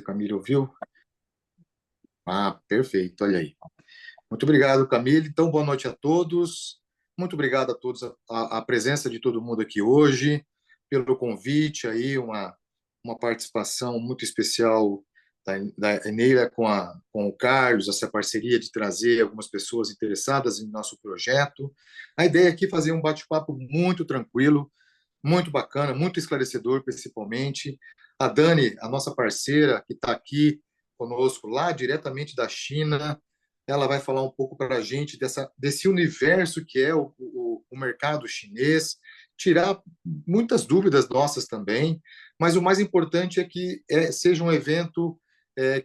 Camille ouviu? Ah, perfeito, olha aí. Muito obrigado, Camille. Então, boa noite a todos. Muito obrigado a todos, a presença de todo mundo aqui hoje, pelo convite aí, uma participação muito especial da Eneila com o Carlos, essa parceria de trazer algumas pessoas interessadas em nosso projeto. A ideia aqui é fazer um bate-papo muito tranquilo, muito bacana, muito esclarecedor, principalmente. A Dani, a nossa parceira, que está aqui conosco, lá diretamente da China, ela vai falar um pouco para a gente desse universo que é o mercado chinês, tirar muitas dúvidas nossas também, mas o mais importante é que seja um evento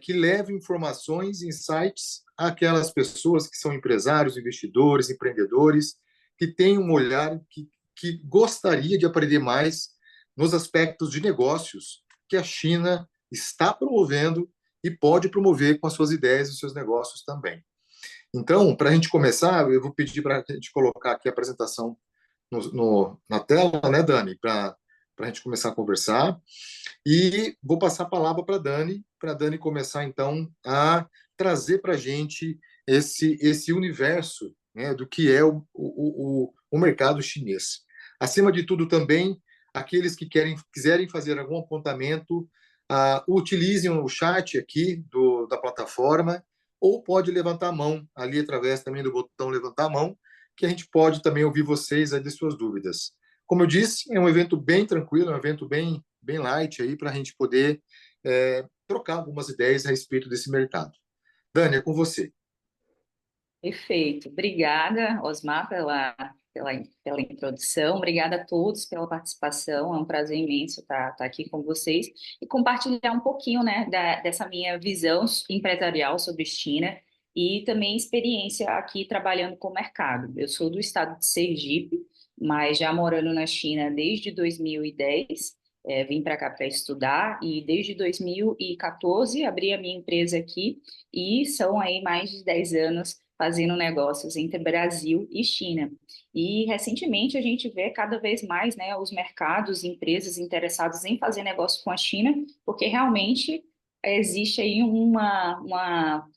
que leve informações, insights àquelas pessoas que são empresários, investidores, empreendedores, que têm um olhar que gostaria de aprender mais nos aspectos de negócios que a China está promovendo e pode promover com as suas ideias e os seus negócios também. Então, para a gente começar, eu vou pedir para a gente colocar aqui a apresentação na tela, né, Dani, para a gente começar a conversar. E vou passar a palavra para a Dani começar, então, a trazer para a gente esse universo, né, do que é o mercado chinês. Acima de tudo, também, aqueles que quiserem fazer algum apontamento, utilizem o chat aqui da plataforma, ou pode levantar a mão ali através também do botão levantar a mão, que a gente pode também ouvir vocês aí de suas dúvidas. Como eu disse, é um evento bem tranquilo, é um evento bem light aí para a gente poder trocar algumas ideias a respeito desse mercado. Dani, é com você. Perfeito. Obrigada, Osmar, pela introdução. Obrigada a todos pela participação. É um prazer imenso estar aqui com vocês e compartilhar um pouquinho, né, dessa minha visão empresarial sobre China e também experiência aqui trabalhando com o mercado. Eu sou do estado de Sergipe, mas já morando na China desde 2010. Vim para cá para estudar e desde 2014 abri a minha empresa aqui e são aí mais de 10 anos fazendo negócios entre Brasil e China. E recentemente a gente vê cada vez mais, né, os mercados, empresas interessadas em fazer negócio com a China, porque realmente existe aí um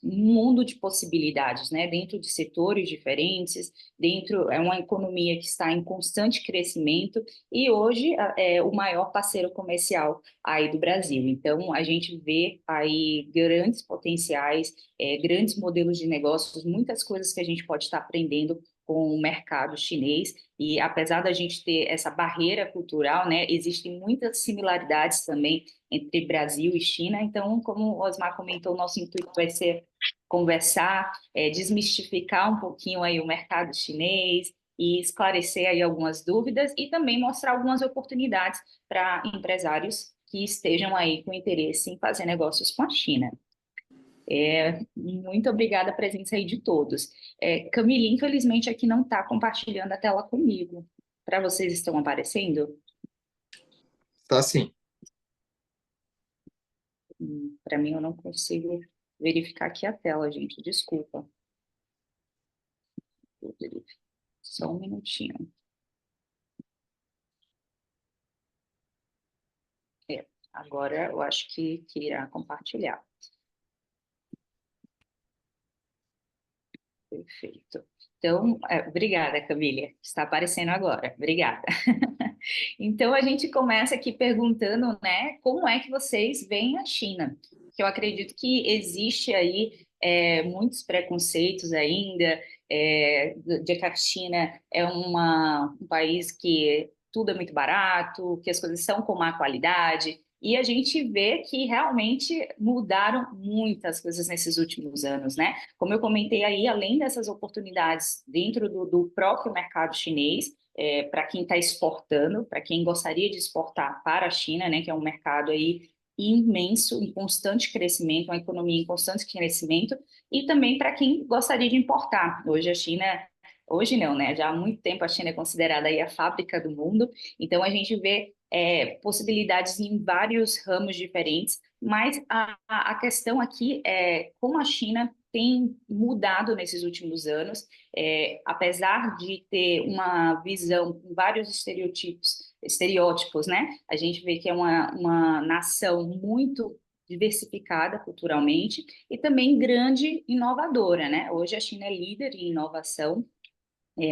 mundo de possibilidades, né, dentro de setores diferentes, dentro é uma economia que está em constante crescimento e hoje é o maior parceiro comercial aí do Brasil. Então a gente vê aí grandes potenciais, grandes modelos de negócios, muitas coisas que a gente pode estar aprendendo com o mercado chinês. E apesar da gente ter essa barreira cultural, né, existem muitas similaridades também entre Brasil e China. Então, como o Osmar comentou, o nosso intuito vai ser conversar, desmistificar um pouquinho aí o mercado chinês e esclarecer aí algumas dúvidas e também mostrar algumas oportunidades para empresários que estejam aí com interesse em fazer negócios com a China. Muito obrigada a presença aí de todos. Camille, infelizmente aqui não está compartilhando a tela comigo. Para vocês estão aparecendo? Tá sim. Para mim eu não consigo verificar aqui a tela, gente. Desculpa. Só um minutinho. Agora eu acho que irá compartilhar. Perfeito. Então, obrigada, Camille. Está aparecendo agora. Obrigada. Então, a gente começa aqui perguntando, né, como é que vocês veem a China? Que eu acredito que existe aí muitos preconceitos ainda, de que a China é um país que tudo é muito barato, que as coisas são com má qualidade, e a gente vê que realmente mudaram muitas coisas nesses últimos anos, né? Como eu comentei aí, além dessas oportunidades dentro do próprio mercado chinês, para quem está exportando, para quem gostaria de exportar para a China, né, que é um mercado aí imenso, em constante crescimento, uma economia em constante crescimento, e também para quem gostaria de importar. Hoje a China, hoje não, né? Já há muito tempo a China é considerada aí a fábrica do mundo, então a gente vê possibilidades em vários ramos diferentes, mas a questão aqui é como a China tem mudado nesses últimos anos, apesar de ter uma visão com vários estereótipos, né? A gente vê que é uma nação muito diversificada culturalmente e também grande inovadora, né? Hoje a China é líder em inovação,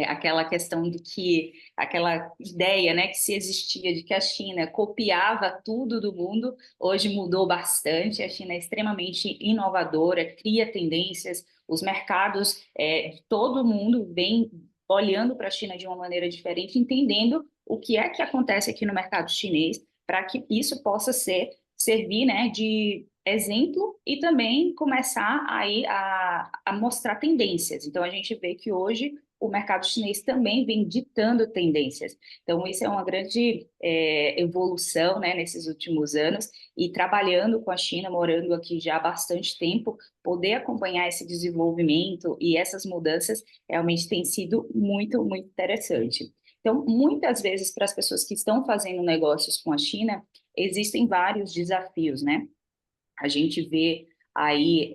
aquela questão de que, aquela ideia, né, que se existia de que a China copiava tudo do mundo, hoje mudou bastante. A China é extremamente inovadora, cria tendências, os mercados de todo mundo vem olhando para a China de uma maneira diferente, entendendo o que é que acontece aqui no mercado chinês, para que isso possa servir, né, de exemplo e também começar aí a mostrar tendências. Então, a gente vê que hoje o mercado chinês também vem ditando tendências. Então, isso é uma grande evolução, né, nesses últimos anos, e trabalhando com a China, morando aqui já há bastante tempo, poder acompanhar esse desenvolvimento e essas mudanças realmente tem sido muito, muito interessante. Então, muitas vezes, para as pessoas que estão fazendo negócios com a China, existem vários desafios, né? A gente vê aí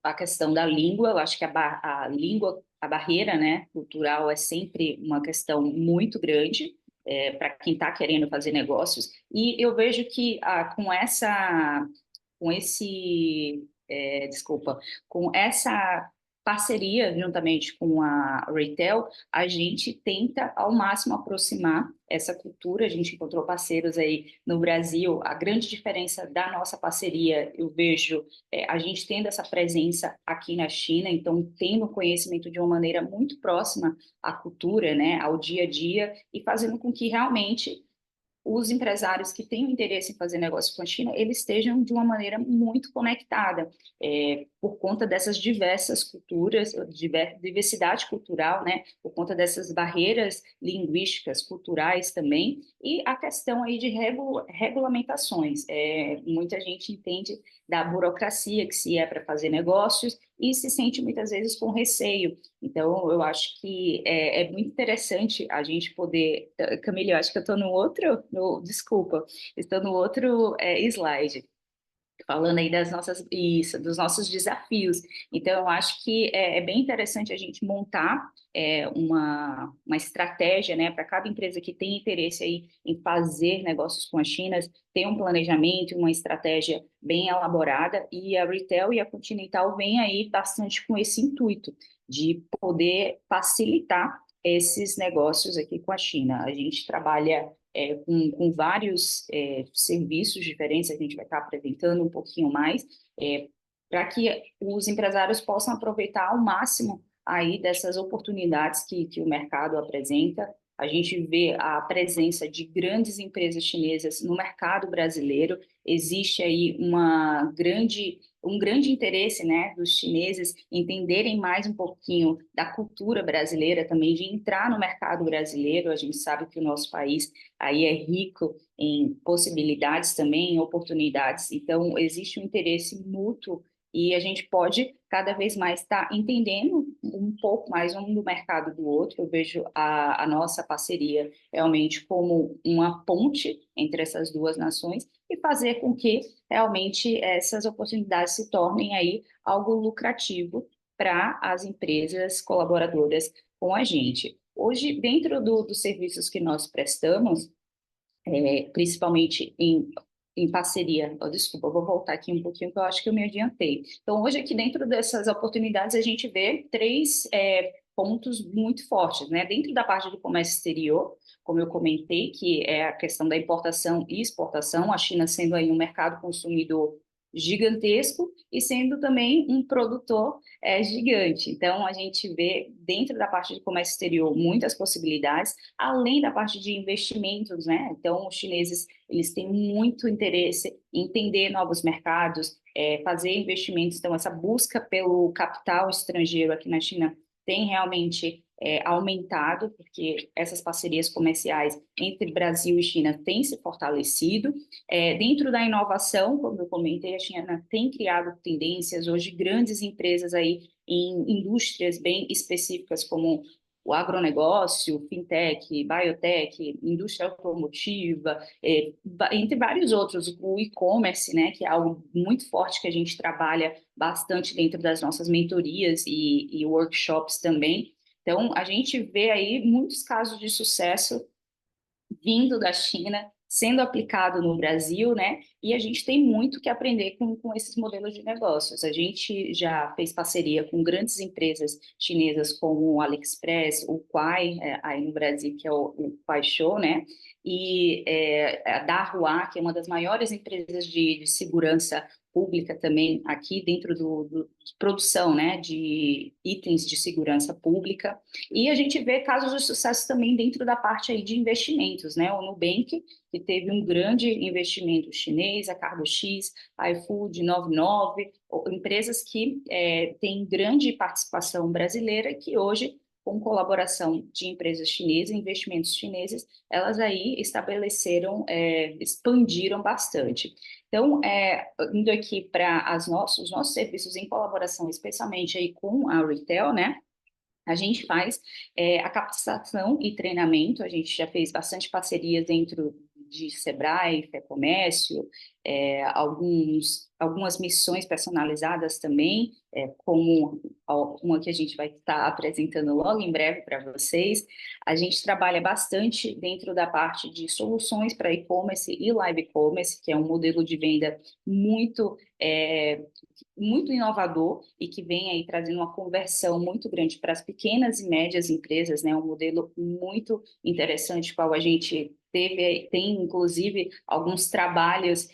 a questão da língua, eu acho que a língua, a barreira, né, cultural é sempre uma questão muito grande para quem está querendo fazer negócios, e eu vejo que com esse, desculpa, com essa parceria juntamente com a Retail, a gente tenta ao máximo aproximar essa cultura. A gente encontrou parceiros aí no Brasil. A grande diferença da nossa parceria, eu vejo, a gente tendo essa presença aqui na China, então tendo conhecimento de uma maneira muito próxima à cultura, né, ao dia a dia, e fazendo com que realmente os empresários que têm interesse em fazer negócio com a China, eles estejam de uma maneira muito conectada, por conta dessas diversas culturas, diversidade cultural, né, por conta dessas barreiras linguísticas, culturais também, e a questão aí de regulamentações. Muita gente entende da burocracia que se é para fazer negócios e se sente muitas vezes com receio. Então, eu acho que é muito interessante a gente poder. Camila, eu acho que eu estou no outro. Desculpa, estou no outro slide falando aí dos nossos desafios. Então, eu acho que é bem interessante a gente montar uma estratégia, né, para cada empresa que tem interesse aí em fazer negócios com a China, ter um planejamento, uma estratégia bem elaborada, e a Retail e a Continental vêm aí bastante com esse intuito de poder facilitar esses negócios aqui com a China. A gente trabalha com vários serviços diferentes, a gente vai estar apresentando um pouquinho mais, para que os empresários possam aproveitar ao máximo aí dessas oportunidades que o mercado apresenta. A gente vê a presença de grandes empresas chinesas no mercado brasileiro, existe aí um grande interesse, né, dos chineses entenderem mais um pouquinho da cultura brasileira também, de entrar no mercado brasileiro. A gente sabe que o nosso país aí é rico em possibilidades também, em oportunidades, então existe um interesse mútuo e a gente pode cada vez mais estar entendendo um pouco mais um do mercado do outro. Eu vejo a nossa parceria realmente como uma ponte entre essas duas nações e fazer com que realmente essas oportunidades se tornem aí algo lucrativo para as empresas colaboradoras com a gente. Hoje, dentro dos serviços que nós prestamos, principalmente em parceria. Oh, desculpa, eu vou voltar aqui um pouquinho, que eu acho que eu me adiantei. Então, hoje, aqui dentro dessas oportunidades, a gente vê três pontos muito fortes, né? Dentro da parte do comércio exterior, como eu comentei, que é a questão da importação e exportação, a China sendo aí um mercado consumidor gigantesco e sendo também um produtor gigante. Então, a gente vê dentro da parte de comércio exterior muitas possibilidades, além da parte de investimentos, né? Então, os chineses, eles têm muito interesse em entender novos mercados, fazer investimentos. Então, essa busca pelo capital estrangeiro aqui na China tem realmente aumentado, porque essas parcerias comerciais entre Brasil e China têm se fortalecido. Dentro da inovação, como eu comentei, a China tem criado tendências, hoje grandes empresas aí em indústrias bem específicas, como o agronegócio, fintech, biotech, indústria automotiva, entre vários outros, o e-commerce, né, que é algo muito forte que a gente trabalha bastante dentro das nossas mentorias e workshops também. Então, a gente vê aí muitos casos de sucesso vindo da China sendo aplicado no Brasil, né? E a gente tem muito que aprender com esses modelos de negócios. A gente já fez parceria com grandes empresas chinesas como o AliExpress, o Kuai, aí no Brasil, que é o Kuaishou, né? E a Dahua, que é uma das maiores empresas de segurança pública também aqui dentro de produção, né, de itens de segurança pública. E a gente vê casos de sucesso também dentro da parte aí de investimentos, né? O Nubank, que teve um grande investimento chinês, a Cargo X, a iFood 99, empresas que têm grande participação brasileira, que hoje, com colaboração de empresas chinesas, investimentos chineses, elas aí estabeleceram, expandiram bastante. Então, indo aqui para os nossos serviços em colaboração, especialmente aí com a Retail, né? A gente faz a capacitação e treinamento, a gente já fez bastante parcerias dentro de Sebrae, FEComércio, algumas missões personalizadas também, como uma que a gente vai estar apresentando logo em breve para vocês. A gente trabalha bastante dentro da parte de soluções para e-commerce e live e-commerce, que é um modelo de venda muito muito inovador e que vem aí trazendo uma conversão muito grande para as pequenas e médias empresas, né? Um modelo muito interessante, qual a gente tem inclusive alguns trabalhos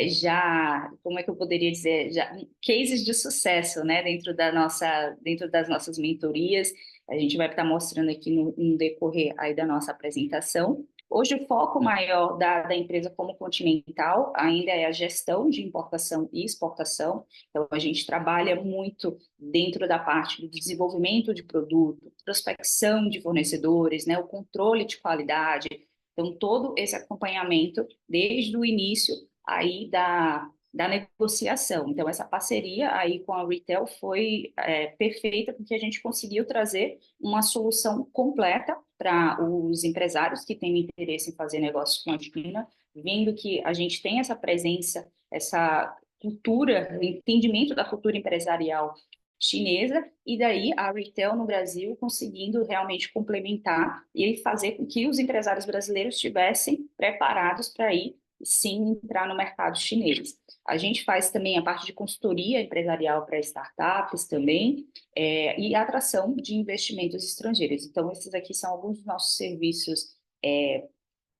já, como é que eu poderia dizer, já cases de sucesso, né? Dentro das nossas mentorias, a gente vai estar mostrando aqui no decorrer aí da nossa apresentação. Hoje, o foco maior da empresa como Continental ainda é a gestão de importação e exportação. Então, a gente trabalha muito dentro da parte do desenvolvimento de produto, prospecção de fornecedores, né, o controle de qualidade. Então, todo esse acompanhamento desde o início aí da negociação. Então, essa parceria aí com a Retail foi perfeita, porque a gente conseguiu trazer uma solução completa para os empresários que têm interesse em fazer negócios com a China, vendo que a gente tem essa presença, essa cultura, o entendimento da cultura empresarial chinesa, e daí a Retail no Brasil conseguindo realmente complementar e fazer com que os empresários brasileiros estivessem preparados para ir, sim, entrar no mercado chinês. A gente faz também a parte de consultoria empresarial para startups também, e atração de investimentos estrangeiros. Então, esses aqui são alguns dos nossos serviços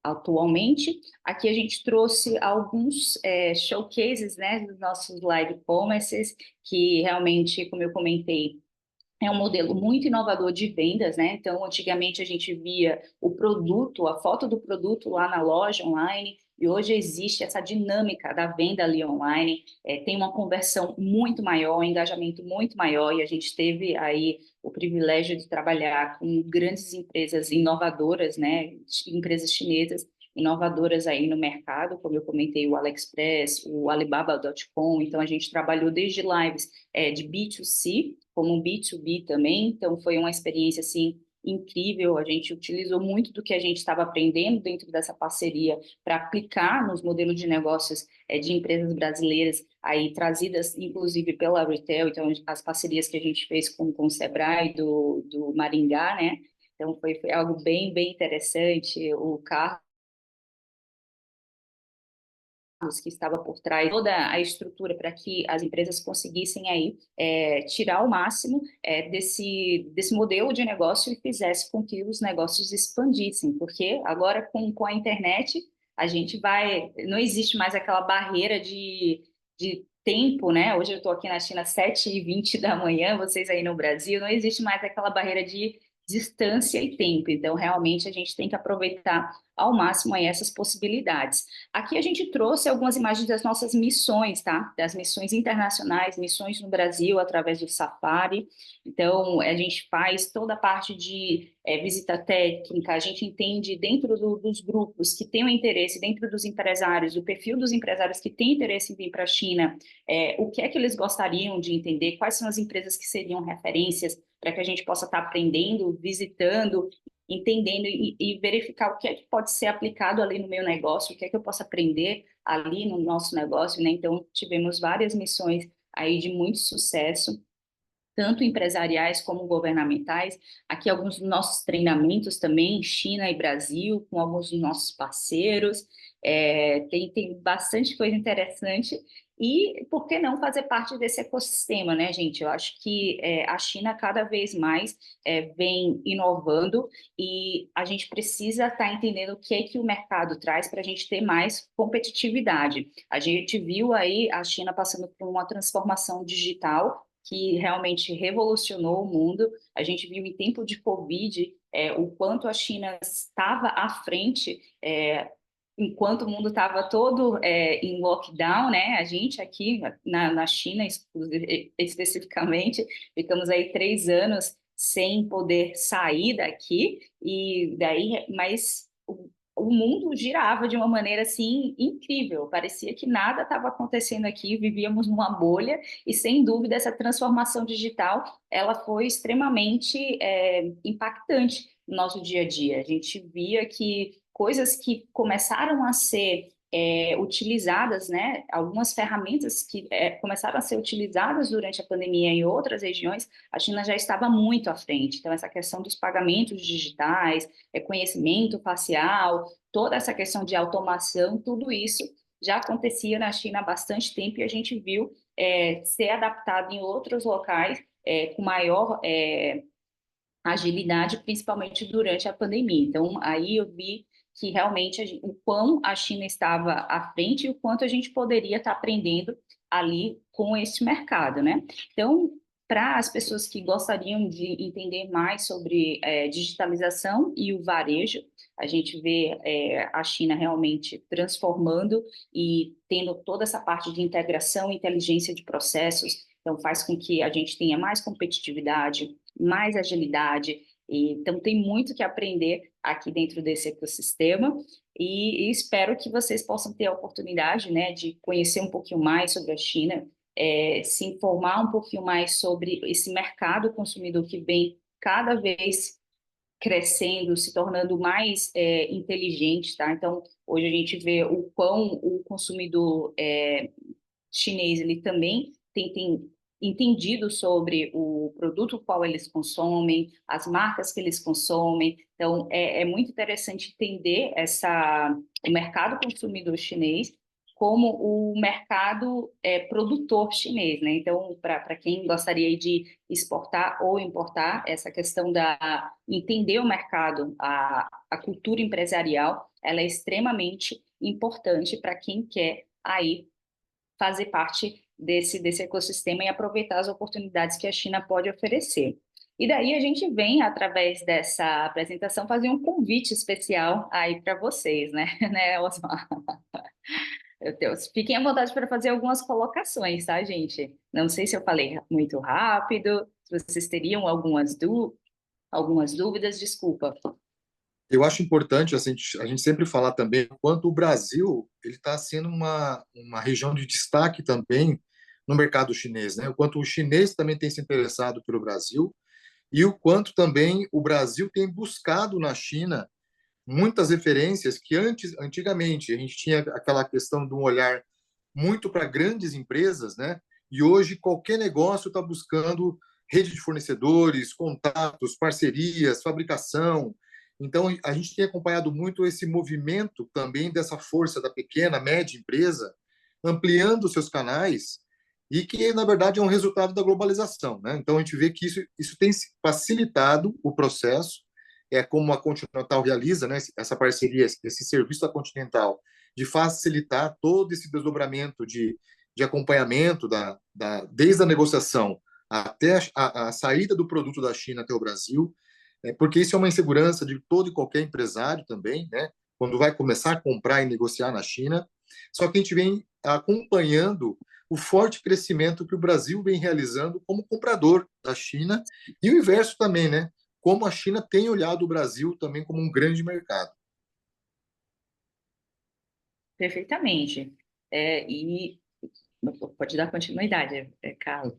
atualmente. Aqui a gente trouxe alguns showcases, né, dos nossos live commerces, que realmente, como eu comentei, é um modelo muito inovador de vendas, né? Então, antigamente a gente via o produto, a foto do produto lá na loja online, e hoje existe essa dinâmica da venda ali online, tem uma conversão muito maior, um engajamento muito maior, e a gente teve aí o privilégio de trabalhar com grandes empresas inovadoras, né? Empresas chinesas inovadoras aí no mercado, como eu comentei, o AliExpress, o Alibaba.com, então a gente trabalhou desde lives de B2C, como B2B também, então foi uma experiência assim incrível, a gente utilizou muito do que a gente estava aprendendo dentro dessa parceria para aplicar nos modelos de negócios de empresas brasileiras aí trazidas inclusive pela Retail, então as parcerias que a gente fez com o Sebrae do Maringá, né? Então foi algo bem interessante, o Carlos que estava por trás, toda a estrutura para que as empresas conseguissem aí tirar o máximo desse modelo de negócio e fizesse com que os negócios expandissem, porque agora com a internet a gente não existe mais aquela barreira de tempo, né? Hoje eu estou aqui na China 7h20 da manhã, vocês aí no Brasil, não existe mais aquela barreira de distância e tempo, então realmente a gente tem que aproveitar ao máximo aí essas possibilidades. Aqui a gente trouxe algumas imagens das nossas missões, tá? Das missões internacionais, missões no Brasil através do Safari. Então, a gente faz toda a parte de visita técnica, a gente entende dentro dos grupos que têm o interesse, dentro dos empresários, o perfil dos empresários que têm interesse em vir para a China, o que é que eles gostariam de entender, quais são as empresas que seriam referências para que a gente possa estar aprendendo, visitando, entendendo e verificar o que é que pode ser aplicado ali no meu negócio, o que é que eu posso aprender ali no nosso negócio, né? Então, tivemos várias missões aí de muito sucesso, tanto empresariais como governamentais. Aqui alguns dos nossos treinamentos também, China e Brasil, com alguns dos nossos parceiros. Tem bastante coisa interessante. E por que não fazer parte desse ecossistema, né, gente? Eu acho que a China cada vez mais vem inovando e a gente precisa estar entendendo o que é que o mercado traz para a gente ter mais competitividade. A gente viu aí a China passando por uma transformação digital que realmente revolucionou o mundo. A gente viu em tempo de Covid o quanto a China estava à frente, enquanto o mundo estava todo em lockdown, né? A gente aqui na China, especificamente, ficamos aí 3 anos sem poder sair daqui, e daí, mas o mundo girava de uma maneira assim incrível, parecia que nada estava acontecendo aqui, vivíamos numa bolha, e sem dúvida essa transformação digital ela foi extremamente impactante no nosso dia a dia. A gente via que coisas que começaram a ser utilizadas, né? Algumas ferramentas que começaram a ser utilizadas durante a pandemia em outras regiões, a China já estava muito à frente. Então, essa questão dos pagamentos digitais, reconhecimento facial, toda essa questão de automação, tudo isso já acontecia na China há bastante tempo e a gente viu ser adaptado em outros locais com maior agilidade, principalmente durante a pandemia. Então, aí eu vi que realmente o quão a China estava à frente e o quanto a gente poderia estar aprendendo ali com esse mercado, né? Então, para as pessoas que gostariam de entender mais sobre digitalização e o varejo, a gente vê a China realmente transformando e tendo toda essa parte de integração e inteligência de processos, então faz com que a gente tenha mais competitividade, mais agilidade. Então, tem muito que aprender aqui dentro desse ecossistema e espero que vocês possam ter a oportunidade, né, de conhecer um pouquinho mais sobre a China, se informar um pouquinho mais sobre esse mercado consumidor que vem cada vez crescendo, se tornando mais inteligente, tá? Então, hoje a gente vê o quão o consumidor chinês ele também tem entendido sobre o produto qual eles consomem, as marcas que eles consomem. Então, é muito interessante entender o mercado consumidor chinês como o mercado produtor chinês, né? Então, para quem gostaria de exportar ou importar, essa questão da entender o mercado, a cultura empresarial, ela é extremamente importante para quem quer aí fazer parte desse ecossistema e aproveitar as oportunidades que a China pode oferecer. E daí a gente vem, através dessa apresentação, fazer um convite especial aí para vocês, né, né, Osmar? Meu Deus, fiquem à vontade para fazer algumas colocações, tá, gente? Não sei se eu falei muito rápido, se vocês teriam algumas dúvidas, desculpa. Eu acho importante assim, a gente sempre falar também o quanto o Brasil ele está sendo uma região de destaque também no mercado chinês, né? O quanto o chinês também tem se interessado pelo Brasil e o quanto também o Brasil tem buscado na China muitas referências que antigamente a gente tinha aquela questão de um olhar muito para grandes empresas, né? E hoje qualquer negócio está buscando rede de fornecedores, contatos, parcerias, fabricação. Então a gente tem acompanhado muito esse movimento também dessa força da pequena, média empresa, ampliando seus canais e que na verdade é um resultado da globalização, né? Então a gente vê que isso tem facilitado o processo, como a Continental realiza, né? Essa parceria, esse serviço da Continental de facilitar todo esse desdobramento de acompanhamento desde a negociação até a saída do produto da China até o Brasil, porque isso é uma insegurança de todo e qualquer empresário também, né? Quando vai começar a comprar e negociar na China. Só que a gente vem acompanhando o forte crescimento que o Brasil vem realizando como comprador da China e o inverso também, né? Como a China tem olhado o Brasil também como um grande mercado. Perfeitamente. E pode dar continuidade, Carlos.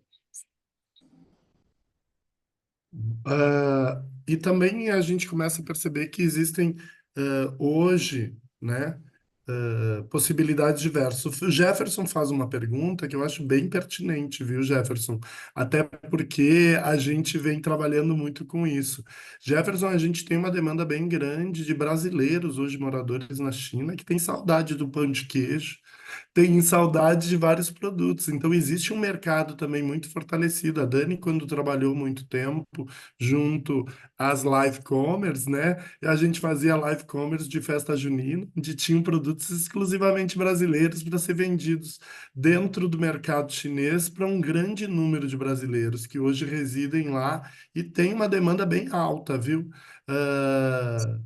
E também a gente começa a perceber que existem hoje, né, possibilidades diversas. O Jefferson faz uma pergunta que eu acho bem pertinente, viu, Jefferson? Até porque a gente vem trabalhando muito com isso. Jefferson, a gente tem uma demanda bem grande de brasileiros hoje moradores na China que têm saudade do pão de queijo, tem saudade de vários produtos. Então, existe um mercado também muito fortalecido. A Dani, quando trabalhou muito tempo junto às live commerce, né? A gente fazia live commerce de festa junina, onde tinham produtos exclusivamente brasileiros para ser vendidos dentro do mercado chinês para um grande número de brasileiros que hoje residem lá e tem uma demanda bem alta, viu? Ah,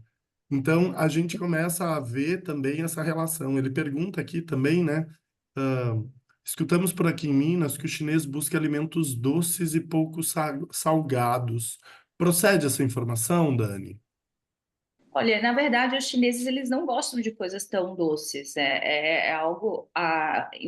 então, a gente começa a ver também essa relação. Ele pergunta aqui também, né? ah, Escutamos por aqui em Minas que o chinês busca alimentos doces e pouco salgados. Procede essa informação, Dani? Olha, na verdade, os chineses eles não gostam de coisas tão doces. É algo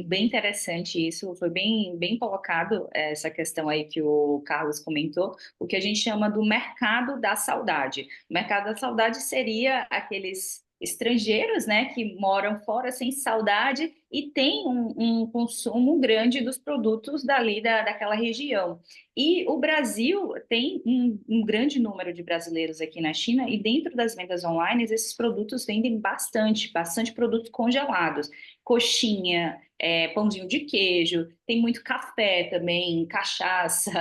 bem interessante isso. Foi bem colocado essa questão aí que o Carlos comentou, o que a gente chama do mercado da saudade. O mercado da saudade seria aqueles estrangeiros, né, que moram fora sem saudade e tem um consumo grande dos produtos dali daquela região. E o Brasil tem um grande número de brasileiros aqui na China, e dentro das vendas online, esses produtos vendem bastante produtos congelados. Coxinha, pãozinho de queijo, tem muito café também, cachaça,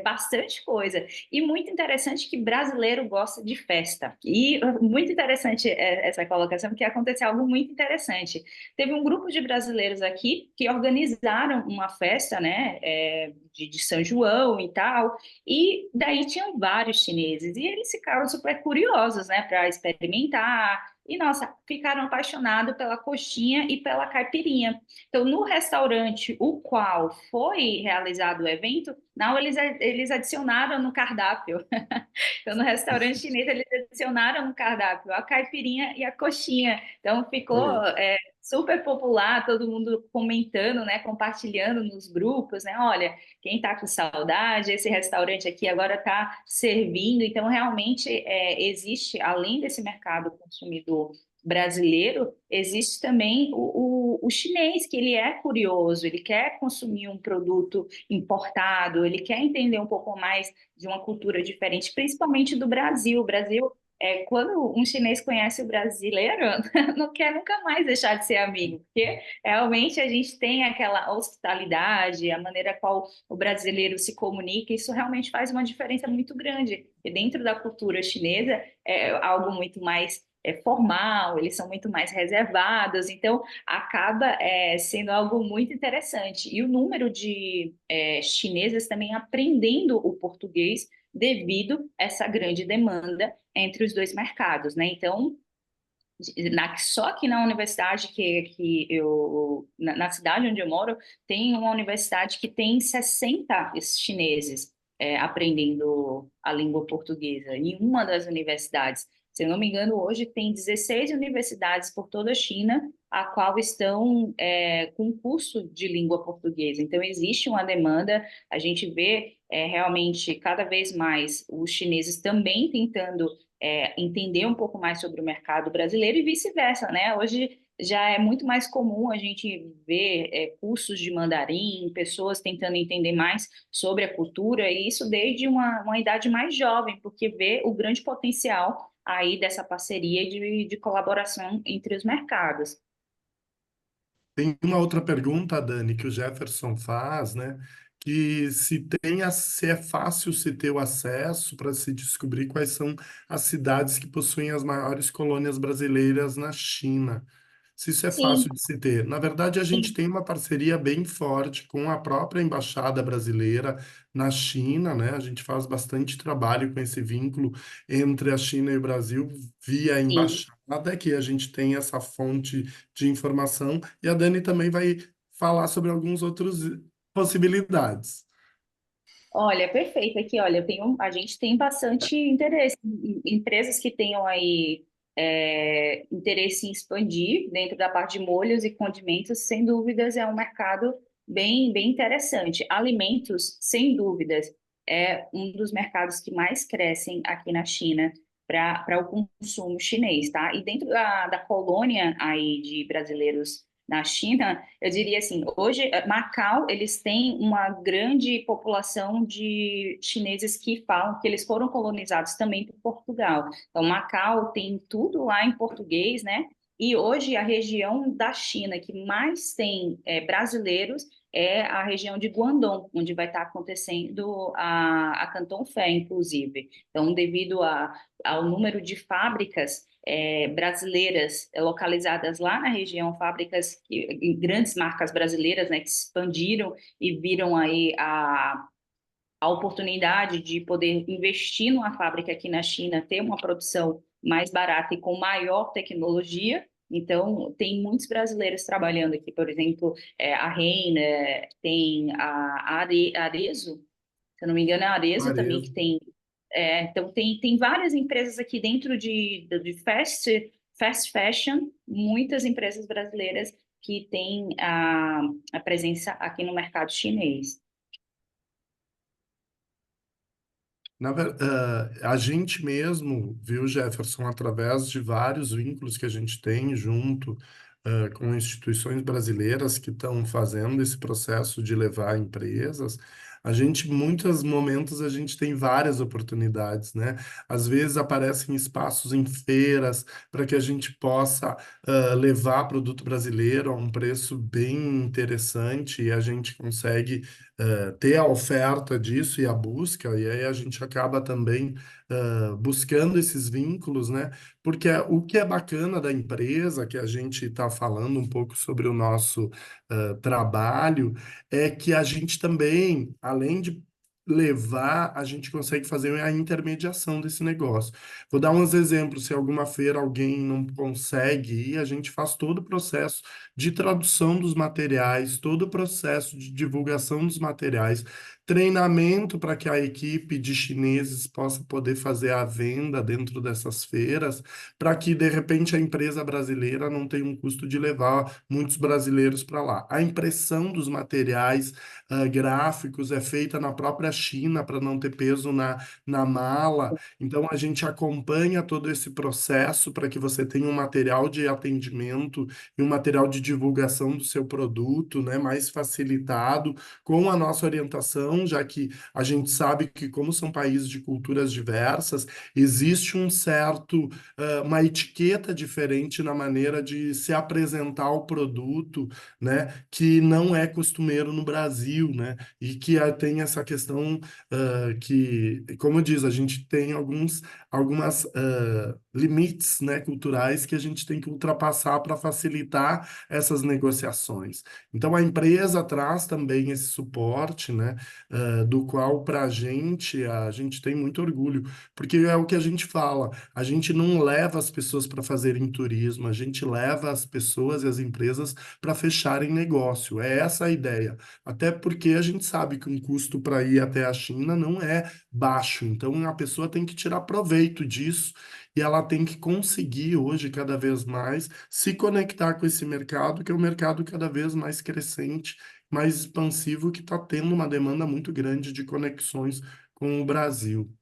bastante coisa. E muito interessante que brasileiro gosta de festa. E muito interessante essa colocação, porque aconteceu algo muito interessante. Teve um grupo de brasileiros aqui que organizaram uma festa, né, de São João e tal, e daí tinham vários chineses, e eles ficaram super curiosos, né, para experimentar, e nossa, ficaram apaixonados pela coxinha e pela caipirinha. Então, no restaurante o qual foi realizado o evento, não, eles adicionaram no cardápio. Então, no restaurante chinês, eles adicionaram no cardápio a caipirinha e a coxinha. Então, ficou Olha aí. super popular, todo mundo comentando, né, compartilhando nos grupos, né? Olha, quem está com saudade, esse restaurante aqui agora está servindo. Então, realmente, existe, além desse mercado consumidor brasileiro, existe também o chinês, que ele é curioso, ele quer consumir um produto importado, ele quer entender um pouco mais de uma cultura diferente, principalmente do Brasil. O Brasil, quando um chinês conhece o brasileiro, não quer nunca mais deixar de ser amigo, porque realmente a gente tem aquela hospitalidade, a maneira qual o brasileiro se comunica, isso realmente faz uma diferença muito grande. E dentro da cultura chinesa é algo muito mais formal, eles são muito mais reservados, então acaba sendo algo muito interessante. E o número de chineses também aprendendo o português devido a essa grande demanda entre os dois mercados, né? Então, só que na universidade que eu, na cidade onde eu moro, tem uma universidade que tem 60 chineses aprendendo a língua portuguesa. Em uma das universidades, se eu não me engano, hoje tem 16 universidades por toda a China, a qual estão com curso de língua portuguesa. Então, existe uma demanda, a gente vê realmente cada vez mais os chineses também tentando entender um pouco mais sobre o mercado brasileiro e vice-versa, né? Hoje já é muito mais comum a gente ver cursos de mandarim, pessoas tentando entender mais sobre a cultura, e isso desde uma idade mais jovem, porque vê o grande potencial aí dessa parceria de colaboração entre os mercados. Tem uma outra pergunta, Dani, que o Jefferson faz, né? Que se é fácil se ter o acesso para se descobrir quais são as cidades que possuem as maiores colônias brasileiras na China. Se isso é Sim, fácil de se ter. Na verdade, a gente sim. tem uma parceria bem forte com a própria Embaixada Brasileira na China, né? A gente faz bastante trabalho com esse vínculo entre a China e o Brasil via Sim. embaixada, que a gente tem essa fonte de informação, e a Dani também vai falar sobre alguns outros possibilidades. Olha, perfeito. Aqui, olha, a gente tem bastante interesse, empresas que tenham aí interesse em expandir dentro da parte de molhos e condimentos, sem dúvidas, é um mercado bem interessante. Alimentos, sem dúvidas, é um dos mercados que mais crescem aqui na China. para o consumo chinês, tá? E dentro da colônia aí de brasileiros na China, eu diria assim, hoje, Macau, eles têm uma grande população de chineses que falam que eles foram colonizados também por Portugal. Então, Macau tem tudo lá em português, né? E hoje a região da China que mais tem brasileiros é a região de Guangdong, onde vai estar acontecendo a Canton Fair, inclusive. Então, devido ao número de fábricas brasileiras localizadas lá na região, fábricas, grandes marcas brasileiras, né, que se expandiram e viram aí a oportunidade de poder investir numa fábrica aqui na China, ter uma produção mais barata e com maior tecnologia. Então, tem muitos brasileiros trabalhando aqui, por exemplo, a Reina, tem a Arezo, se eu não me engano, é a Arezo também que Arezo. tem. Então, tem várias empresas aqui dentro de fast fashion, muitas empresas brasileiras que têm a presença aqui no mercado chinês. A gente mesmo, viu, Jefferson, através de vários vínculos que a gente tem junto, com instituições brasileiras que estão fazendo esse processo de levar empresas, a gente, em muitos momentos, a gente tem várias oportunidades, né? Às vezes aparecem espaços em feiras para que a gente possa, levar produto brasileiro a um preço bem interessante e a gente consegue ter a oferta disso e a busca, e aí a gente acaba também buscando esses vínculos, né? Porque o que é bacana da empresa, que a gente está falando um pouco sobre o nosso trabalho, é que a gente também, além de levar, a gente consegue fazer a intermediação desse negócio. Vou dar uns exemplos. Se alguma feira alguém não consegue ir, a gente faz todo o processo de tradução dos materiais, todo o processo de divulgação dos materiais, treinamento para que a equipe de chineses possa poder fazer a venda dentro dessas feiras, para que de repente a empresa brasileira não tenha um custo de levar muitos brasileiros para lá. A impressão dos materiais gráficos é feita na própria China para não ter peso na mala. Então a gente acompanha todo esse processo para que você tenha um material de atendimento e um material de divulgação do seu produto, né, mais facilitado, com a nossa orientação, já que a gente sabe que, como são países de culturas diversas, existe um certo, uma etiqueta diferente na maneira de se apresentar o produto, né, que não é costumeiro no Brasil, né, e que tem essa questão que, como diz, a gente tem algumas limites, né, culturais que a gente tem que ultrapassar para facilitar essas negociações. Então, a empresa traz também esse suporte, né, do qual, para a gente tem muito orgulho, porque é o que a gente fala, a gente não leva as pessoas para fazerem turismo, a gente leva as pessoas e as empresas para fecharem negócio, é essa a ideia. Até porque a gente sabe que um custo para ir até a China não é baixo, então a pessoa tem que tirar proveito disso e ela tem que conseguir hoje cada vez mais se conectar com esse mercado, que é um mercado cada vez mais crescente, mais expansivo, que está tendo uma demanda muito grande de conexões com o Brasil.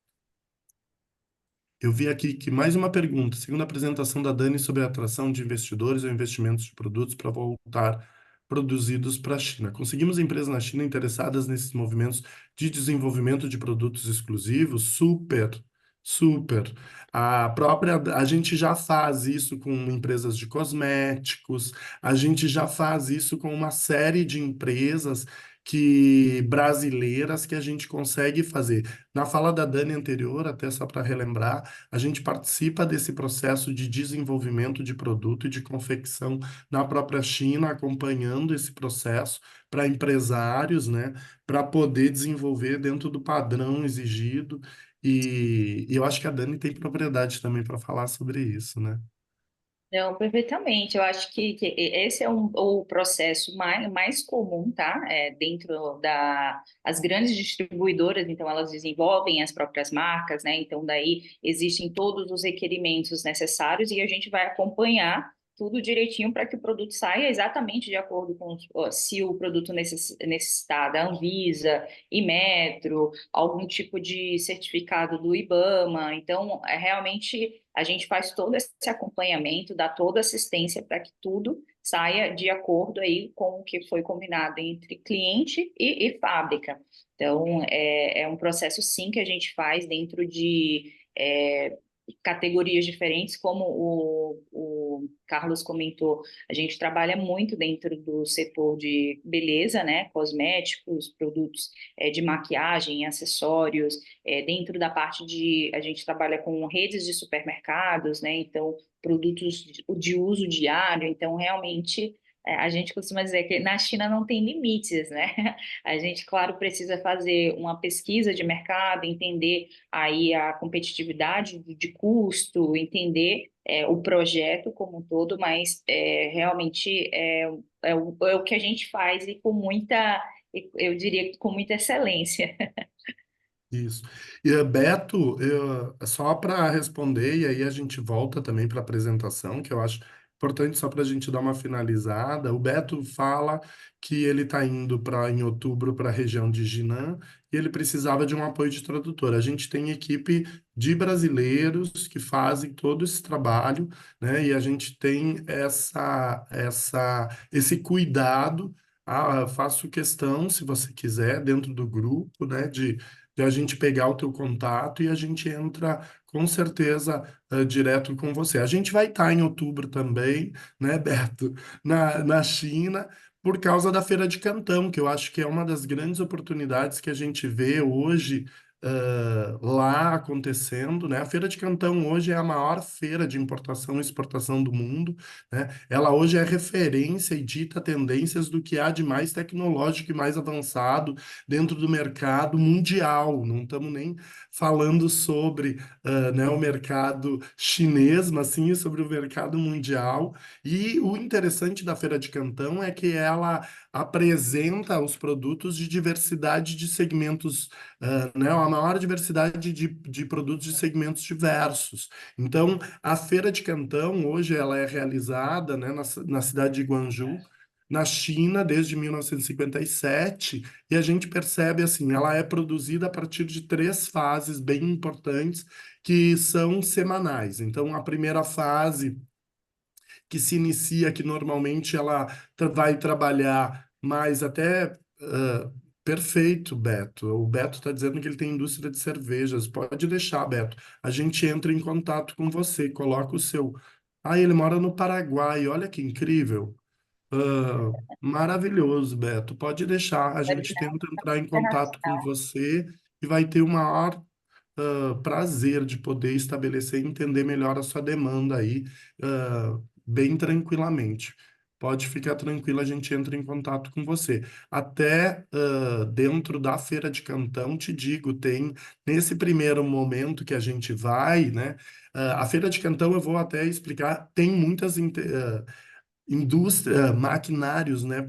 Eu vi aqui que mais uma pergunta. Segundo a apresentação da Dani sobre a atração de investidores ou investimentos de produtos para voltar produzidos para a China. Conseguimos empresas na China interessadas nesses movimentos de desenvolvimento de produtos exclusivos? Super, super. A gente já faz isso com empresas de cosméticos, a gente já faz isso com uma série de empresas brasileiras que a gente consegue fazer. Na fala da Dani anterior, até só para relembrar, a gente participa desse processo de desenvolvimento de produto e de confecção na própria China, acompanhando esse processo para empresários, né, para poder desenvolver dentro do padrão exigido. E eu acho que a Dani tem propriedade também para falar sobre isso, né? Não, perfeitamente. Eu acho que esse é o processo mais comum, tá? Dentro as grandes distribuidoras, então elas desenvolvem as próprias marcas, né? Então daí existem todos os requerimentos necessários e a gente vai acompanhar tudo direitinho para que o produto saia exatamente de acordo com se o produto necessitar da Anvisa, Inmetro, algum tipo de certificado do IBAMA. Então, realmente a gente faz todo esse acompanhamento, dá toda assistência para que tudo saia de acordo aí com o que foi combinado entre cliente e fábrica. Então, é um processo sim que a gente faz dentro de categorias diferentes, como o Carlos comentou, a gente trabalha muito dentro do setor de beleza, né, cosméticos, produtos de maquiagem, acessórios, dentro da parte a gente trabalha com redes de supermercados, né, então produtos de uso diário, então realmente a gente costuma dizer que na China não tem limites, né? A gente, claro, precisa fazer uma pesquisa de mercado, entender aí a competitividade de custo, entender o projeto como um todo, mas realmente é o que a gente faz e com muita, eu diria que com muita excelência. Isso. E, Beto, só para responder, e aí a gente volta também para a apresentação, que eu acho importante só para a gente dar uma finalizada. O Beto fala que ele está indo em outubro para a região de Jinan e ele precisava de um apoio de tradutor. A gente tem equipe de brasileiros que fazem todo esse trabalho, né? E a gente tem esse cuidado. Eu faço questão, se você quiser, dentro do grupo, né, de a gente pegar o teu contato e a gente entra com certeza direto com você. A gente vai estar em outubro também, né, Beto, na China, por causa da Feira de Cantão, que eu acho que é uma das grandes oportunidades que a gente vê hoje. Lá acontecendo, né? A Feira de Cantão hoje é a maior feira de importação e exportação do mundo, né? Ela hoje é referência e dita tendências do que há de mais tecnológico e mais avançado dentro do mercado mundial. Não estamos nem falando sobre né, o mercado chinês, mas sim sobre o mercado mundial. E o interessante da Feira de Cantão é que ela apresenta os produtos de diversidade de segmentos, né, a maior diversidade de produtos de segmentos diversos. Então, a Feira de Cantão, hoje, ela é realizada, né, na cidade de Guangzhou, na China, desde 1957, e a gente percebe assim, ela é produzida a partir de três fases bem importantes que são semanais. Então, a primeira fase que se inicia, que normalmente ela vai trabalhar mais até perfeito, Beto. O Beto está dizendo que ele tem indústria de cervejas. Pode deixar, Beto. A gente entra em contato com você, coloca o seu. Ah, ele mora no Paraguai. Olha que incrível. Maravilhoso, Beto. Pode deixar. A gente tenta entrar em contato com você e vai ter o maior prazer de poder estabelecer e entender melhor a sua demanda aí, bem tranquilamente. Pode ficar tranquilo, a gente entra em contato com você. Até dentro da Feira de Cantão, te digo, tem nesse primeiro momento que a gente vai, né? A Feira de Cantão, eu vou até explicar, tem muitas indústria, maquinários, né,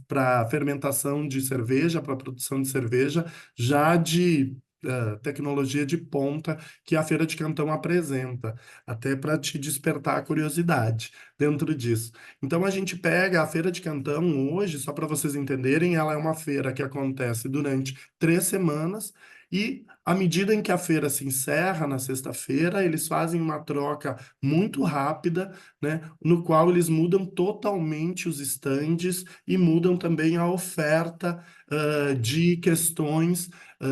para fermentação de cerveja, para produção de cerveja, já de tecnologia de ponta que a Feira de Cantão apresenta, até para te despertar a curiosidade dentro disso. Então a gente pega a Feira de Cantão hoje, só para vocês entenderem, ela é uma feira que acontece durante 3 semanas. E à medida em que a feira se encerra na sexta-feira, eles fazem uma troca muito rápida, né, no qual eles mudam totalmente os estandes e mudam também a oferta de questões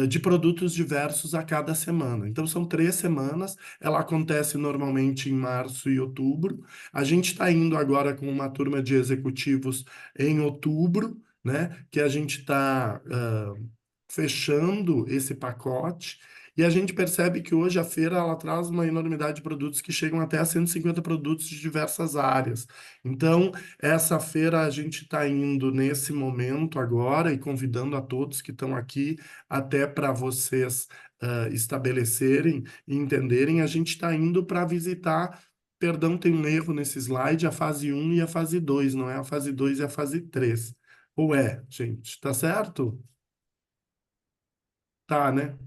de produtos diversos a cada semana. Então, são 3 semanas, ela acontece normalmente em março e outubro. A gente está indo agora com uma turma de executivos em outubro, né, que a gente está fechando esse pacote. E a gente percebe que hoje a feira ela traz uma enormidade de produtos que chegam até a 150 produtos de diversas áreas. Então, essa feira a gente está indo nesse momento agora e convidando a todos que estão aqui, até para vocês estabelecerem e entenderem, a gente está indo para visitar. Perdão, tem um erro nesse slide, a fase um e a fase 2 não é a fase 2 e a fase 3. Ou é, gente? Tá certo? Tá, né?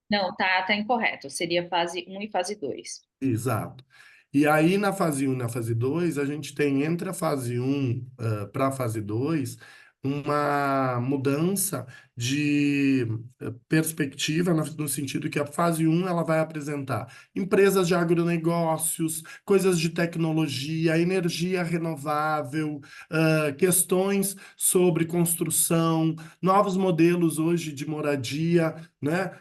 Não, tá incorreto. Seria fase um e fase 2. Exato. E aí, na fase um e na fase 2 a gente tem entre a fase um para a fase 2 uma mudança de perspectiva, no sentido que a fase um ela vai apresentar empresas de agronegócios, coisas de tecnologia, energia renovável, questões sobre construção, novos modelos hoje de moradia, né?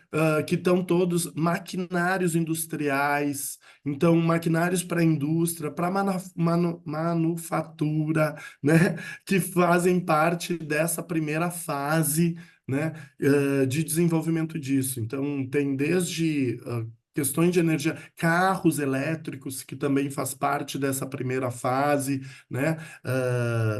Que estão todos maquinários industriais, então maquinários para indústria, para manufatura, né? Que fazem parte dessa primeira fase, né? De desenvolvimento disso. Então tem desde questões de energia, carros elétricos, que também faz parte dessa primeira fase, né?